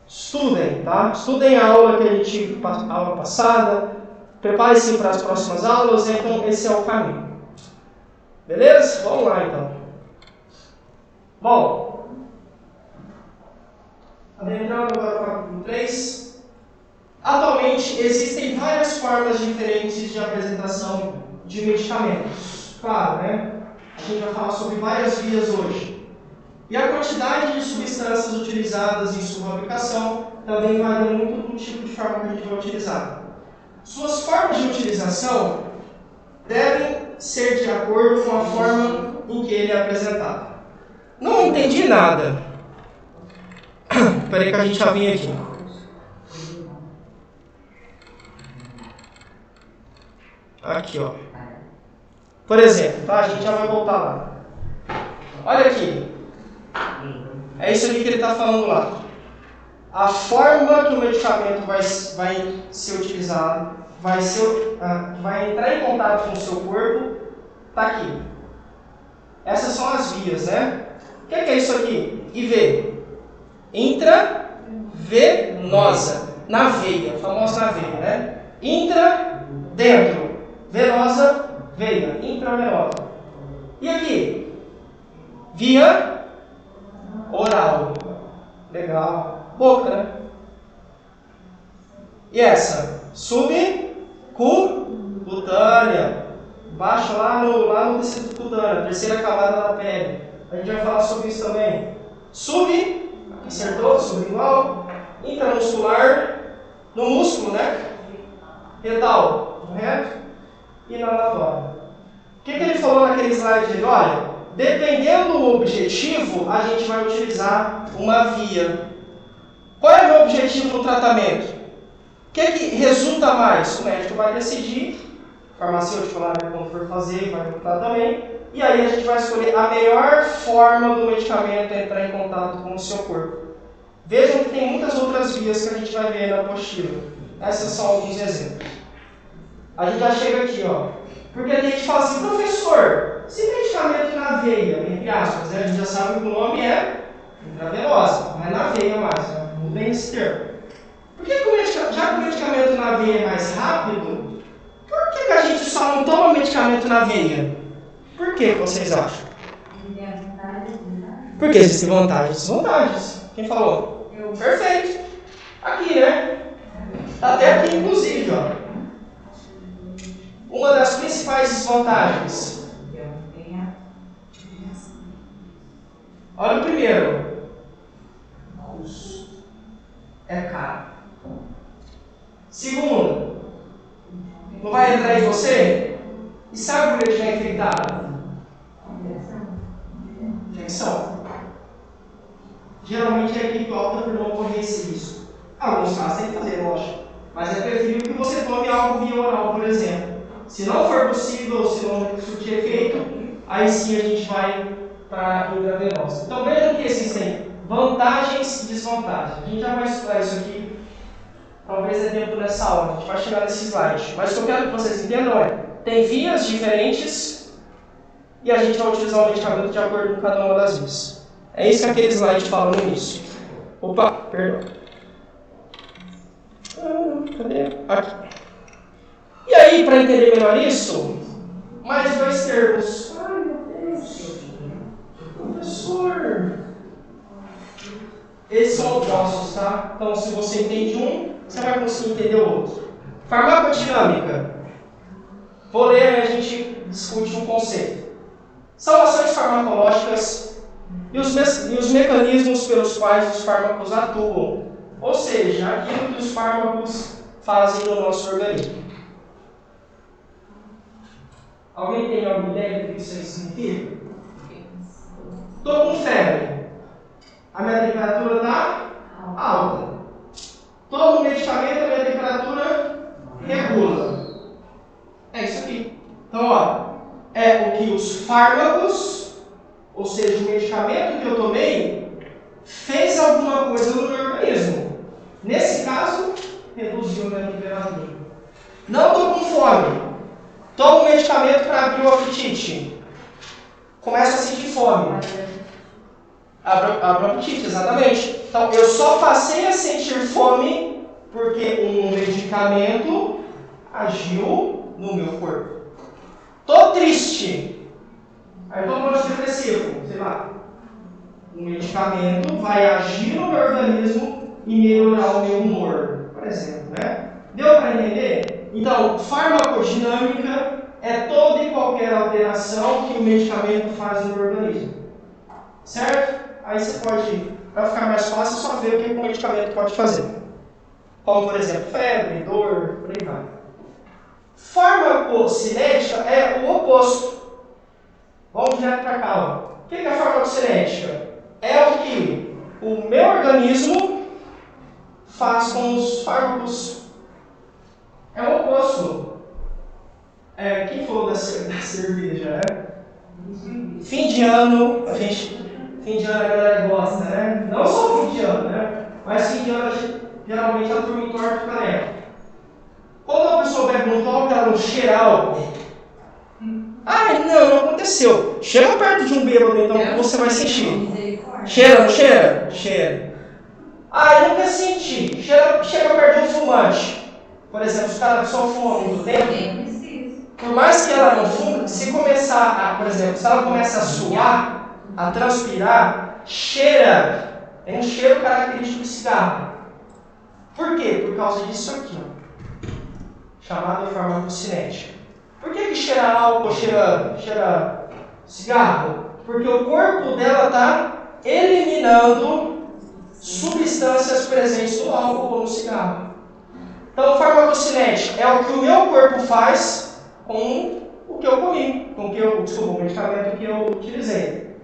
estudem, tá? Estudem a aula que a gente a aula passada, prepare-se para as próximas aulas, então esse é o caminho. Beleza? Vamos lá então. Bom, adentrando agora para o capítulo 3. Atualmente existem várias formas diferentes de apresentação de medicamentos. Claro, né? A gente vai falar sobre várias vias hoje. E a quantidade de substâncias utilizadas em sua aplicação também varia muito do tipo de forma que a gente vai utilizar. Suas formas de utilização devem ser de acordo com a forma em que ele é apresentado. Não entendi nada. Espera aí que a gente já vem aqui. Aqui, ó. Por exemplo, tá? A gente já vai voltar lá. Olha aqui. É isso aqui que ele está falando lá. A forma que o medicamento vai ser utilizado, vai entrar em contato com o seu corpo, está aqui. Essas são as vias, né? O que é isso aqui? IV. Intravenosa. Na veia, famosa na veia, né? Intra, dentro. Venosa, veia. Intravenosa. E aqui? Via oral. Legal. Boca, né? E essa? Subcutânea. Baixo lá no tecido cutâneo, terceira camada da pele. A gente vai falar sobre isso também. Acertou? Sublingual. Intramuscular. No músculo, né? Retal. Correto? E inalatório. O que ele falou naquele slide dele? Olha, dependendo do objetivo, a gente vai utilizar uma via. Qual é o meu objetivo no tratamento? O que resulta mais? O médico vai decidir, o farmacêutico lá, né, quando for fazer, vai botar também, e aí a gente vai escolher a melhor forma do medicamento entrar em contato com o seu corpo. Vejam que tem muitas outras vias que a gente vai ver na apostila. Esses são alguns exemplos. A gente já chega aqui, ó. Porque a gente fala assim, professor, se medicamento na veia, entre aspas, né, a gente já sabe que o nome é intravenosa, não é na veia mais, né? Mudem esse termo. Por que já que o medicamento na veia é mais rápido, por que a gente só não toma medicamento na veia? Por que vocês acham? Porque existem vantagens e desvantagens. Quem falou? Perfeito. Aqui, né? Tá até aqui, inclusive, ó. Uma das principais desvantagens. Olha o primeiro. É caro. Segundo, não vai entrar em você? E se a agulha estiver infectada? Infecção. Geralmente é aqui que opta por não correr esse risco. Alguns casos tem que fazer, lógico. Mas é preferível que você tome algo via oral, por exemplo. Se não for possível, se não surtir efeito, aí sim a gente vai para a intravenosa. Então vejam que existem vantagens e desvantagens. A gente já vai estudar isso aqui, talvez é tempo nessa aula, a gente vai chegar nesse slide. Mas o que eu quero que vocês entendam é, tem vias diferentes e a gente vai utilizar o medicamento de acordo com cada uma das vias. É isso que aquele slide fala no início. Opa, perdão. Cadê? Aqui. E aí, para entender melhor isso, mais dois termos. Ai, meu Deus. Professor. Esses são opostos, tá? Então, se você entende um, você vai conseguir entender o outro. Farmacodinâmica. Vou ler e a gente discute um conceito. São ações farmacológicas e os mecanismos pelos quais os fármacos atuam. Ou seja, aquilo que os fármacos fazem no nosso organismo. Alguém tem alguma ideia do que isso significa? Estou com febre. A minha temperatura está alta. Tomo medicamento, a minha temperatura regula. É isso aqui. Então, ó, é o que os fármacos, ou seja, o medicamento que eu tomei, fez alguma coisa no meu organismo. Nesse caso, reduziu a minha temperatura. Não estou com fome. Tomo um medicamento para abrir o apetite. Começo a sentir fome. Abro o apetite, exatamente. Então, eu só passei a sentir fome porque um medicamento agiu no meu corpo. Estou triste. Aí tomo um antidepressivo, sei lá. Um medicamento vai agir no meu organismo e melhorar o meu humor, por exemplo, né? Deu para entender? Então, farmacodinâmica é toda e qualquer alteração que o medicamento faz no meu organismo. Certo? Aí você pode, para ficar mais fácil, só ver o que o medicamento pode fazer. Como, por exemplo, febre, dor, por aí vai. Farmacocinética é o oposto. Vamos direto para cá. Ó. O que é a farmacocinética? É o que o meu organismo faz com os fármacos. É o oposto. Quem falou da cerveja, né? Fim de ano, fim de ano a galera gosta, né? Não só fim de ano, né? Mas fim de ano, geralmente a turma entorta o caneco. Quando a pessoa bebe muito álcool, ela não cheira álcool. Não aconteceu. Chega perto de um bêbado, então, que você vai sentir. Cheira, não cheira? Cheira. Nunca senti. Chega perto de um fumante. Por exemplo, os caras só fumam há muito tempo. Por mais que ela não fume, se começar por exemplo, se ela começa a suar, a transpirar, cheira. Tem um cheiro característico de cigarro. Por quê? Por causa disso aqui, ó. Chamado farmacocinética. Por que cheira álcool, cheira cigarro? Porque o corpo dela está eliminando substâncias presentes no álcool ou no cigarro. Então, farmacocinética é o que o meu corpo faz com o que eu comi, com o medicamento que eu utilizei.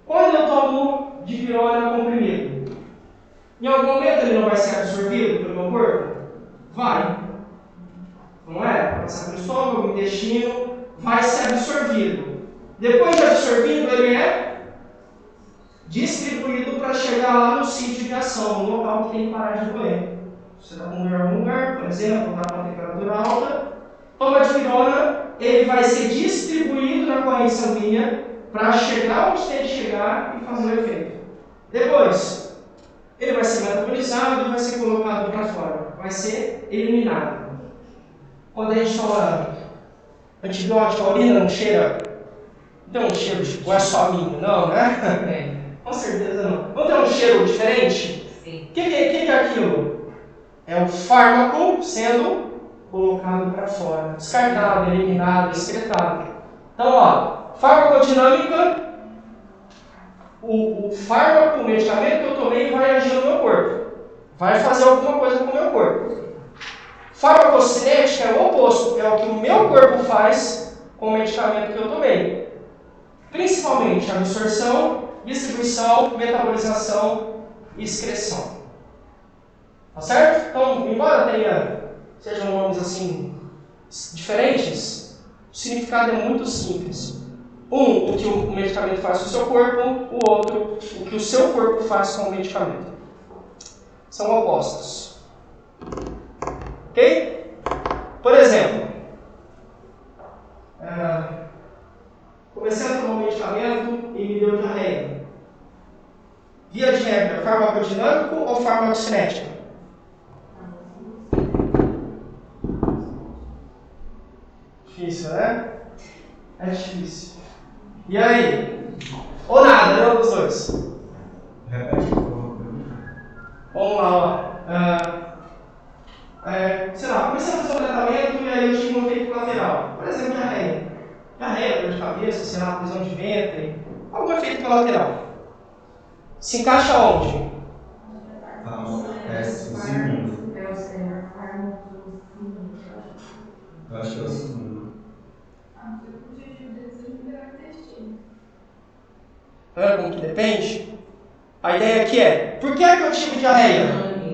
Quando eu tomo dipirona comprimido, em algum momento ele não vai ser absorvido pelo meu corpo? Vai. Não é? Vai passar pelo estômago, intestino, vai ser absorvido. Depois de absorvido, ele é distribuído para chegar lá no sítio de ação, no local que tem que parar de doer. Você está com dor em algum lugar, por exemplo, está com uma temperatura alta, toma dipirona, ele vai ser distribuído na corrente sanguínea para chegar onde tem que chegar e fazer o efeito. Depois, ele vai ser metabolizado e vai ser colocado para fora, vai ser eliminado. Quando a gente fala antibiótico, a urina não cheira, tem um cheiro tipo, é só minho, não, né? Com certeza não. Não tem um cheiro diferente? Sim. O que é aquilo? É o fármaco sendo colocado para fora, descartado, eliminado, excretado. Então, ó, farmacodinâmica, o fármaco, o medicamento que eu tomei vai agir no meu corpo, vai fazer alguma coisa com o meu corpo. Farmacocinética é o oposto, é o que o meu corpo faz com o medicamento que eu tomei. Principalmente absorção, distribuição, metabolização e excreção. Tá certo? Então, embora sejam nomes assim diferentes, o significado é muito simples. Um, o que o medicamento faz com o seu corpo, o outro, o que o seu corpo faz com o medicamento. São opostos. Ok? Por exemplo, comecei a tomar um medicamento e me deu diarreia. Via de regra, farmacodinâmico ou farmacocinético? Difícil, né? É difícil. E aí? Ou nada, né? Dos dois. Vamos lá, ó. Sei lá, comecei a fazer um tratamento e aí eu tive um efeito colateral. Por exemplo, diarreia. Diarreia, dor de cabeça, sei lá, prisão de ventre. Algum efeito colateral. Se encaixa onde? É o segundo. Eu acho que é o segundo. Como que depende? A ideia aqui é, por que eu tive diarreia?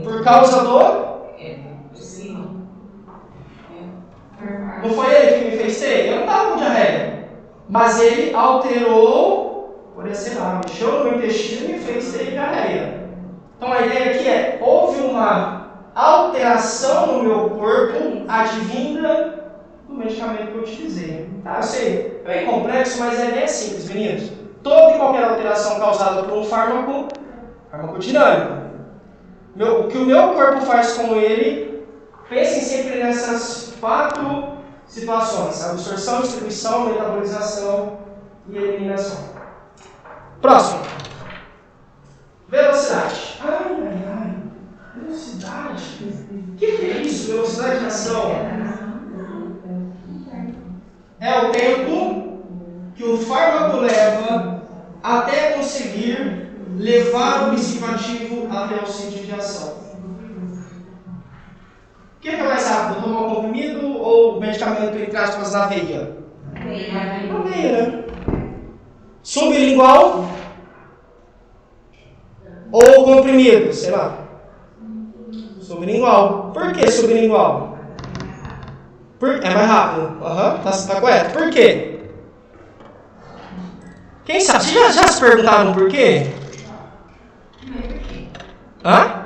Por causa do... Não foi ele que me fez ter? Eu não estava com diarreia. Mas ele alterou, por exemplo, mexeu no meu intestino e me fez ter diarreia. Então a ideia aqui é, houve uma alteração no meu corpo advinda do medicamento que eu utilizei. Tá? Eu sei, é bem complexo, mas é bem simples, meninos. Toda e qualquer alteração causada por um fármaco, farmacodinâmico. O que o meu corpo faz com ele, pensem sempre nessas 4 situações: absorção, distribuição, metabolização e eliminação. Próximo. Velocidade. Velocidade? O que é isso? Velocidade de ação? É o tempo que o fármaco leva até conseguir levar o psicoativo até o sítio de ação. O que é mais rápido? Tomar um comprimido ou medicamento, entre aspas, na veia? Na veia, né? Sublingual ou comprimido, sei lá. Sublingual. Por que sublingual? É mais rápido. Tá correto. Por quê? Quem sabe? Vocês já se perguntaram por quê? Hã?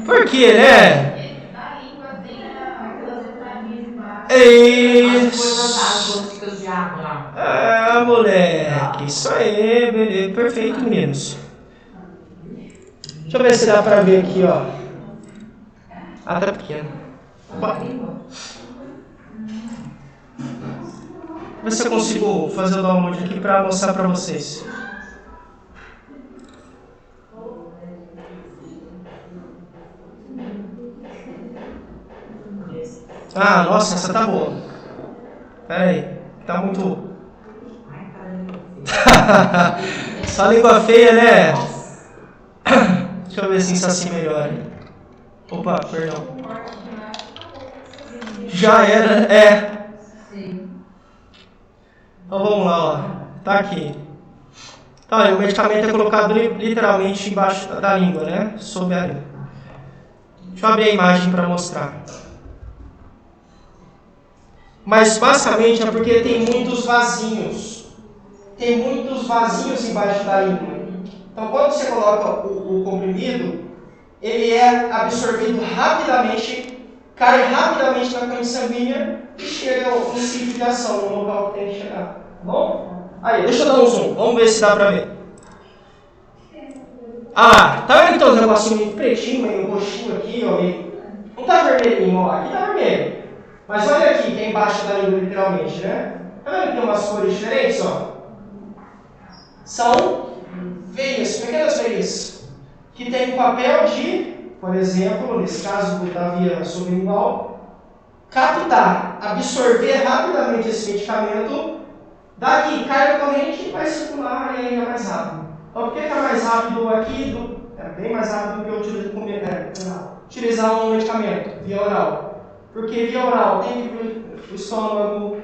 Por quê, né? Isso. Moleque. Isso aí, beleza. Perfeito, meninos. Deixa eu ver se dá pra ver aqui, ó. Tá pequeno. Ver se eu consigo fazer o download aqui para mostrar para vocês. Nossa, essa tá boa. Pera aí, tá muito... Só língua feia, né? Deixa eu ver se isso assim melhora. Opa, perdão. Já era, Então vamos lá, ó. Tá aqui. Então, o medicamento é colocado literalmente embaixo da língua, né? Sob a língua. Deixa eu abrir a imagem para mostrar. Mas basicamente é porque tem muitos vasinhos. Tem muitos vasinhos embaixo da língua. Então quando você coloca o comprimido, ele é absorvido rapidamente, cai rapidamente na corrente sanguínea e chega no sítio de ação, no local que tem que chegar. Tá bom? Aí, deixa eu dar um zoom. Vamos ver se dá pra ver. Tá vendo que tem um negocinho meio pretinho, meio roxinho aqui, ó? Não tá vermelhinho, ó. Aqui tá vermelho. Mas olha aqui, que é embaixo da língua, literalmente, né? Tá vendo que tem umas cores diferentes, ó? São veias, pequenas veias, que tem o papel de, por exemplo, nesse caso da via sublingual, captar, absorver rapidamente esse medicamento, daqui cai na corrente e vai circular e aí é mais rápido. Então, por que é mais rápido aqui? É bem mais rápido do que utilizar um medicamento via oral. Porque via oral tem que ir para o estômago,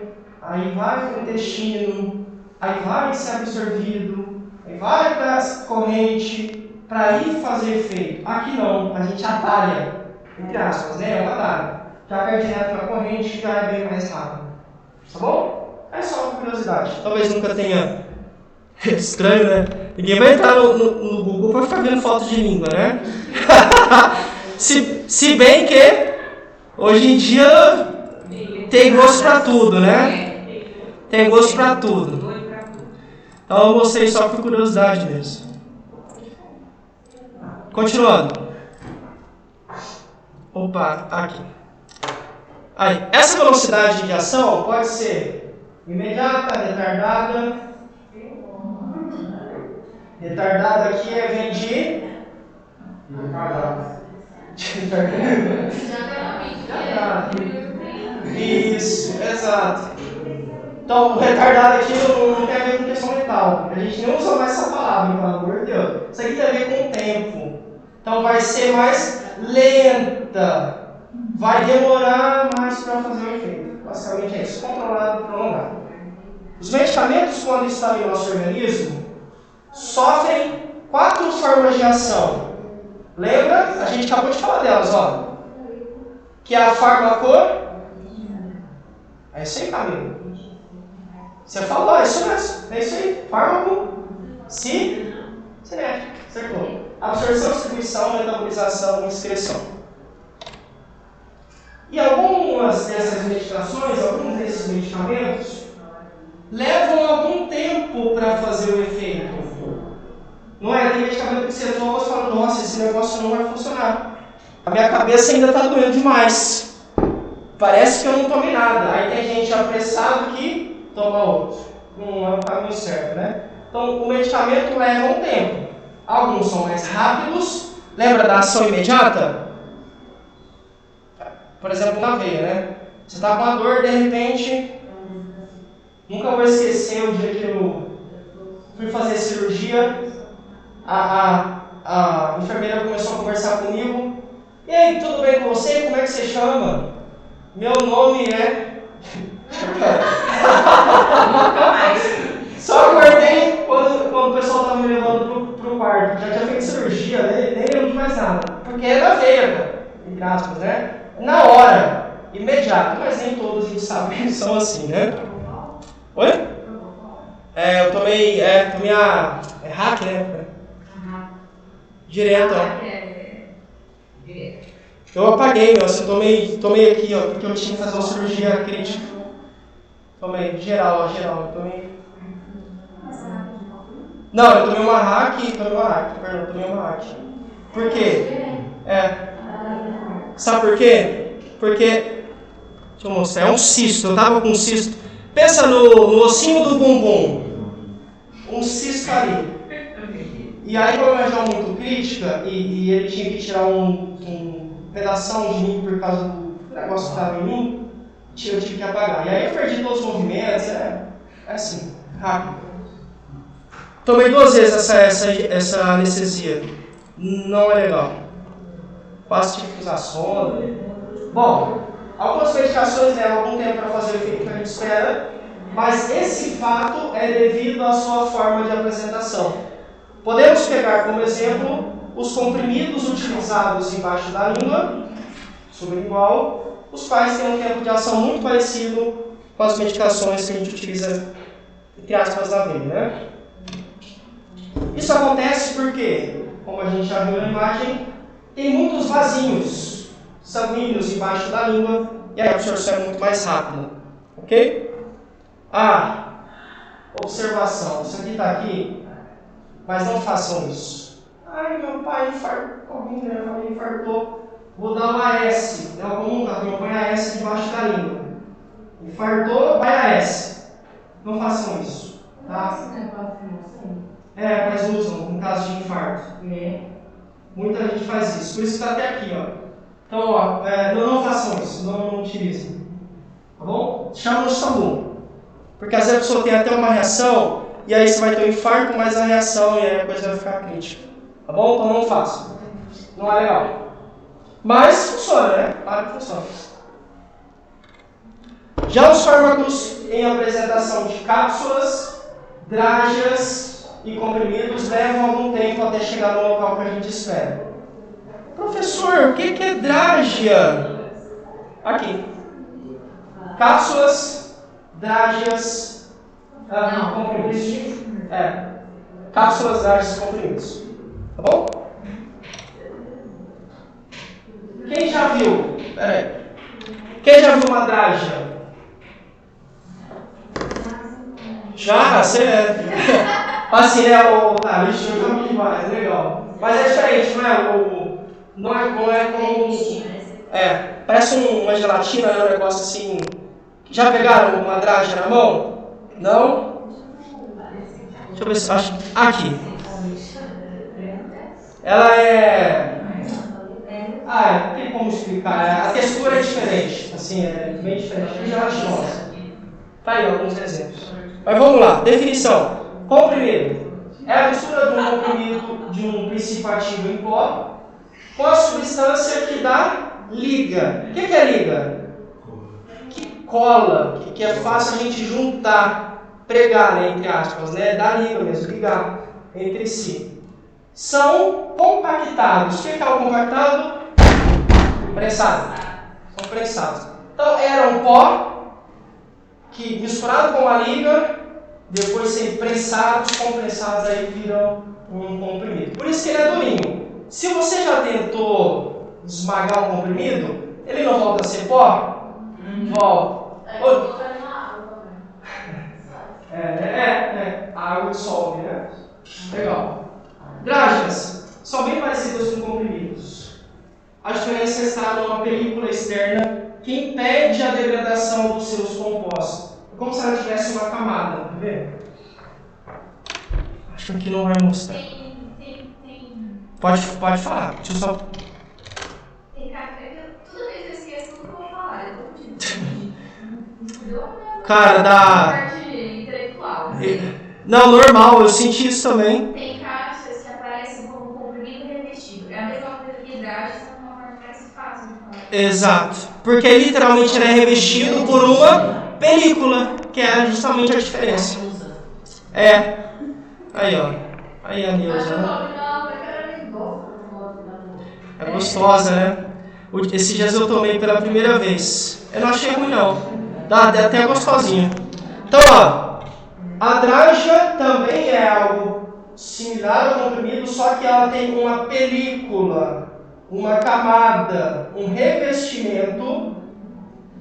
aí vai para o intestino, aí vai ser absorvido, aí vai para a corrente, para ir fazer efeito. Aqui não, a gente atalha, entre aspas, né? É um atalho. Já cai direto na corrente, já é bem mais rápido. Tá bom? É só uma curiosidade. Talvez nunca tenha. Estranho, né? Ninguém vai entrar no Google para ficar vendo foto de língua, né? se bem que hoje em dia tem gosto para tudo, né? Tem gosto para tudo. Então eu mostrei só por curiosidade mesmo. Continuando. Opa, aqui. Aí, essa velocidade de ação pode ser imediata, retardada. Retardada aqui vem de... Isso, exato. Então, o retardado aqui não tem a ver com questão mental. A gente nem usa mais essa palavra, pelo amor de Deus. Isso aqui tem a ver com o tempo. Então, vai ser mais lenta. Vai demorar mais para fazer o efeito. Basicamente é isso. Controlado e prolongado. Os medicamentos, quando estão em nosso organismo, sofrem 4 formas de ação. Lembra? A gente acabou de falar delas, ó. Que é a farmacor. É isso aí, Camilo. Você falou, é isso mesmo. É isso aí. Fármaco. Cinético. Acertou. Absorção, distribuição, metabolização e excreção. E algumas dessas medicações, alguns desses medicamentos, levam algum tempo para fazer o efeito. Não é? Tem medicamento que você toma e fala, nossa, esse negócio não vai funcionar. A minha cabeça ainda está doendo demais. Parece que eu não tomei nada. Aí tem gente apressado que toma outro. Não é o caminho certo, né? Então, o medicamento leva um tempo. Alguns são mais rápidos. Lembra da ação imediata? Por exemplo, na veia, né? Você está com uma dor, de repente... Nunca vou esquecer o dia que eu fui fazer cirurgia. A enfermeira começou a conversar comigo. E aí, tudo bem com você? Como é que você chama? Meu nome é... Só acordei quando o pessoal estava me levando pro quarto. Já tinha feito cirurgia, nem lembro de mais nada. Porque é na veia, entre aspas, né? Na hora, imediato. Mas nem todos a gente sabe que são assim, né? Oi? Eu tomei a... É hack, né? Direto, ó. Eu apaguei, ó. Eu tomei aqui, ó, porque eu tinha que fazer uma cirurgia crítica. Tomei, geral. Eu tomei... Não, eu tomei uma hack. Por quê? Sabe por quê? Porque... Deixa eu mostrar. É um cisto. Eu tava com um cisto. Pensa no ossinho do bumbum. Um cisto ali. E aí, como eu era muito crítica, e ele tinha que tirar um pedação de mim por causa do negócio que estava em mim, eu tive que apagar. E aí eu perdi todos os movimentos, é assim, rápido. Tomei 2 vezes essa anestesia. Não é legal. Quase tive que usar sonda. Bom, algumas medicações levam algum tempo para fazer o efeito que a gente espera, mas esse fato é devido à sua forma de apresentação. Podemos pegar como exemplo os comprimidos utilizados embaixo da língua, sublingual, os quais têm um tempo de ação muito parecido com as medicações que a gente utiliza, entre aspas, na veia, né? Isso acontece porque, como a gente já viu na imagem, tem muitos vasinhos sanguíneos embaixo da língua e a absorção é muito mais rápida, ok? Observação, isso aqui está aqui, mas não façam isso. Ai, meu pai infartou, minha família infartou. Vou dar uma AS. É o comum, tá? Eu ponho a AS debaixo da língua. Infartou, vai a AS. Não façam isso, tá? Mas usam, no caso de infarto. Muita gente faz isso. Por isso que está até aqui, ó. Então, ó, não façam isso, não utilizem. Tá bom? Chama no SAMU. Porque às vezes a pessoa tem até uma reação, e aí você vai ter um infarto, mas a reação e aí a coisa vai ficar crítica. Tá bom? Então não façam. Não é legal. Mas funciona, né? Claro que funciona. Já os fármacos em apresentação de cápsulas, drágeas, e comprimidos levam algum tempo até chegar no local que a gente espera. Professor, o que é drágia? Aqui. Cápsulas, drágeas, comprimidos. Cápsulas, drágeas e comprimidos. Tá bom? Quem já viu? Peraí. Quem já viu uma drágia? Já? Você assim, né? Isso eu já vi demais, legal. Mas é diferente, não é como. Parece uma gelatina, né? Um negócio assim. Já pegaram uma drágia na mão? Não? Deixa eu ver se acho. Aqui. Ela é. Não tem como explicar. A textura é diferente. Assim, é bem diferente. É gelatinosa. Tá aí alguns exemplos. Mas vamos lá. Definição. Comprimido. É a mistura de um comprimido de um princípio ativo em pó com a substância que dá liga. O que é liga? Que cola, que é fácil a gente juntar, pregar, né, entre aspas, né? Dá liga mesmo, ligar entre si. São compactados. O que é o compactado? Prensado. São prensados. Então, era um pó que, misturado com a liga, depois ser prensados, comprensados, aí viram um comprimido. Por isso que ele é durinho. Se você já tentou esmagar um comprimido, ele não volta a ser pó? Volta. A água dissolve, né? Legal. Drágeas são bem parecidas com comprimidos. A diferença está numa película externa que impede a degradação dos seus compostos. É como se ela tivesse uma camada, tá vendo? Acho que não vai mostrar. Pode falar. Deixa eu só. Toda vez eu esqueço tudo que eu vou falar. Cara, parte intelectual. Não, normal, eu senti isso também. Tem caixas que aparecem como comprimido revestido. É a mesma coisa que drágia, só de uma forma mais fácil de falar. Exato. Porque literalmente ele é revestido por uma película, que é justamente a diferença. Aí, ó. Aí a Neuza, né? É gostosa, né? Esses dias eu tomei pela primeira vez. Eu não achei ruim, não. Dá até gostosinho. Então, ó. A drágia também é algo similar ao comprimido, só que ela tem uma película, uma camada, um revestimento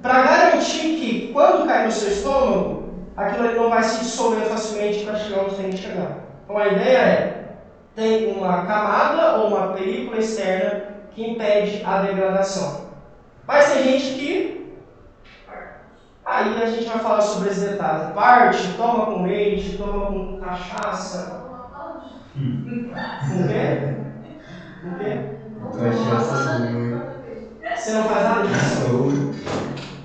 para garantir que quando cai no seu estômago, aquilo ali não vai se dissolver facilmente para chegar onde tem que chegar. Então a ideia é, tem uma camada ou uma película externa que impede a degradação. Mas tem gente que... Aí a gente vai falar sobre esses detalhes. Parte, toma com leite, toma com cachaça. Com quê? Com quê? Cachaça. Você não faz nada disso? O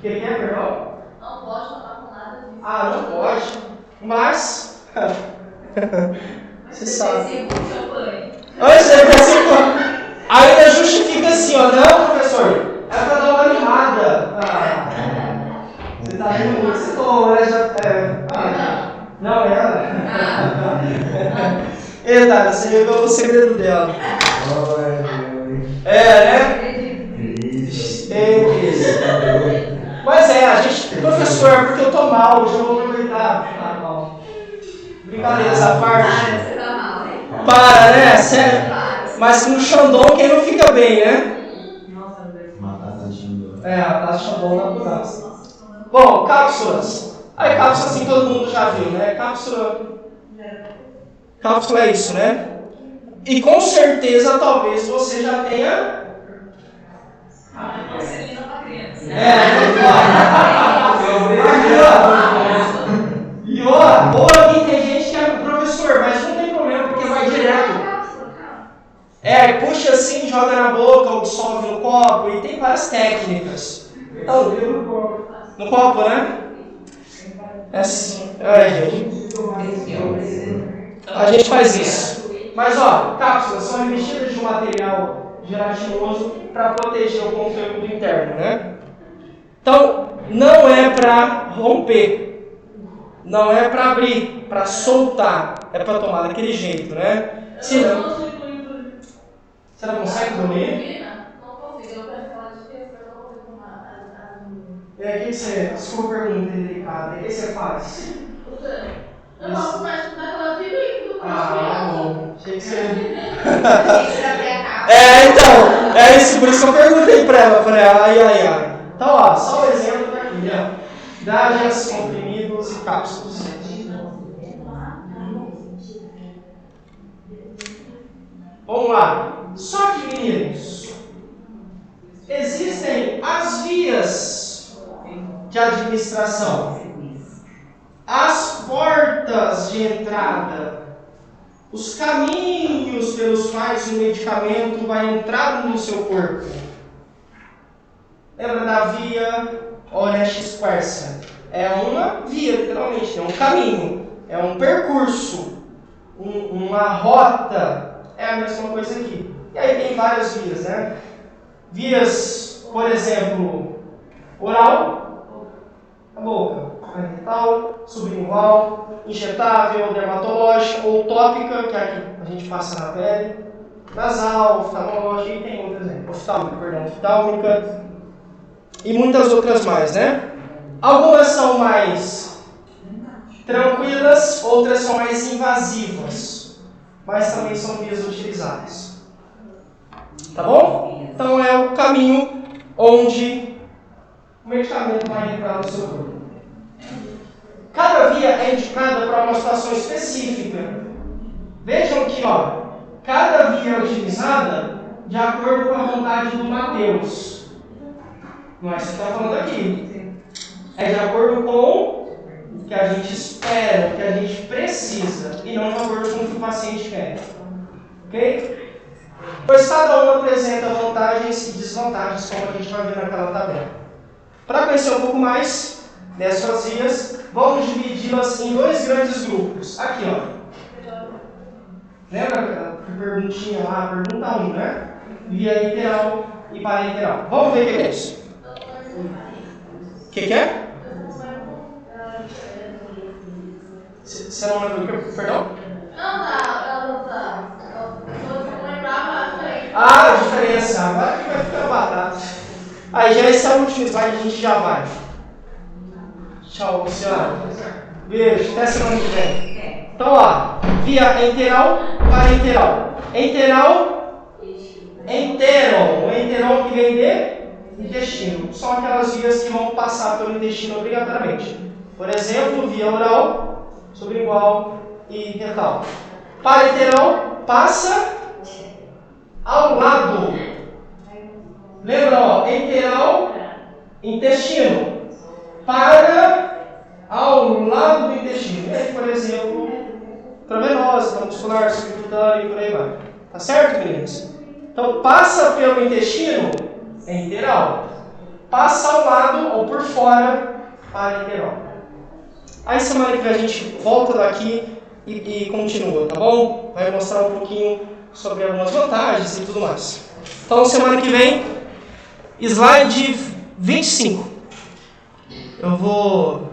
que é, perdão? Não pode tomar com nada disso. Não pode. Mas... Você sabe. Ainda justifica assim, ó. Não, professor. É pra dar uma animada. Você tá rindo muito. Você tomou, né? Não, ela. Eita, você revelou o segredo dela. Né? Mas a gente... Professor, porque eu tô mal, hoje eu vou aproveitar. Mal. Brincadeira essa parte. Você tá mal, né? Para, né? Sério. Mas no Xandão quem não fica bem, né? Uma taça de Xandão. A taça de Xandão dá por nada. Bom, cápsulas. Aí cápsula assim todo mundo já viu, né? Cápsula é isso, né? E com certeza talvez você já tenha... Porcelina pra criança. Ou alguém tem gente que é professor, mas não tem problema porque vai direto. Puxa assim, joga na boca ou dissolve no copo e tem várias técnicas. Então, no copo, né? Assim. Gente. A gente faz isso. Mas cápsulas são revestidas de um material gelatinoso para proteger o conteúdo interno, né? Então, não é para romper. Não é para abrir, para soltar. É para tomar daquele jeito, né? Se não... Você não consegue dormir? Não consigo, eu quero falar de texto, eu não consigo tomar. E aí, o que você... Desculpa a pergunta delicada. O que você faz? Eu posso mais daquela de líquido. Bom. Achei que você... Então. É isso, por isso que eu perguntei pra ela. Falei, ai. Então, ó, só um exemplo daqui, ó. Dádias, comprimidos e cápsulas. Vamos lá. Só que, meninos, existem as vias de administração, as portas de entrada, os caminhos pelos quais o medicamento vai entrar no seu corpo. Lembra da via Orestes-Quercia? É uma via, literalmente, é um caminho, é um percurso, uma rota. É a mesma coisa aqui. E aí tem várias vias, né? Vias, por exemplo, oral, a boca, retal, sublingual, injetável, dermatológica ou tópica, que é a que a gente passa na pele, nasal, oftalmológica e tem outras, né? Oftálmica e muitas outras mais, né? Algumas são mais tranquilas, outras são mais invasivas, mas também são vias utilizadas. Tá bom? Então é o caminho onde o medicamento vai entrar no seu corpo. Cada via é indicada para uma situação específica. Vejam que, ó, cada via é utilizada de acordo com a vontade do Mateus. Não é isso que está falando aqui. É de acordo com o que a gente espera, o que a gente precisa, e não de acordo com o que o paciente quer. Ok? Pois cada um apresenta vantagens e desvantagens, como a gente vai ver naquela tabela. Para conhecer um pouco mais dessas vias, vamos dividi-las em dois grandes grupos. Aqui, ó. Lembra aquela perguntinha lá, pergunta 1, né? Via interal e parainteral. Vamos ver o que é isso. O que é? Você não lembra do que? Perdão? A diferença. Agora que vai ficar batata. Aí já esse é o último slide, a gente já vai. Tchau, Luciano. Beijo, até semana que vem. Então, ó, via enteral, parainteral. Enteral, enteron. O enteron que vem de intestino. São aquelas vias que vão passar pelo intestino obrigatoriamente. Por exemplo, via oral, sublingual e retal. Parainteral passa ao lado. Lembra, ó, enteral, intestino. Para ao lado do intestino. E aí, por exemplo, intravenosa, muscular, subcutâneo e por aí vai. Tá certo, meninos? Então, passa pelo intestino, é interal. Passa ao lado ou por fora, parainteral. Aí, semana que vem a gente volta daqui e continua, tá bom? Vai mostrar um pouquinho sobre algumas vantagens e tudo mais. Então, semana que vem, slide 25. Eu vou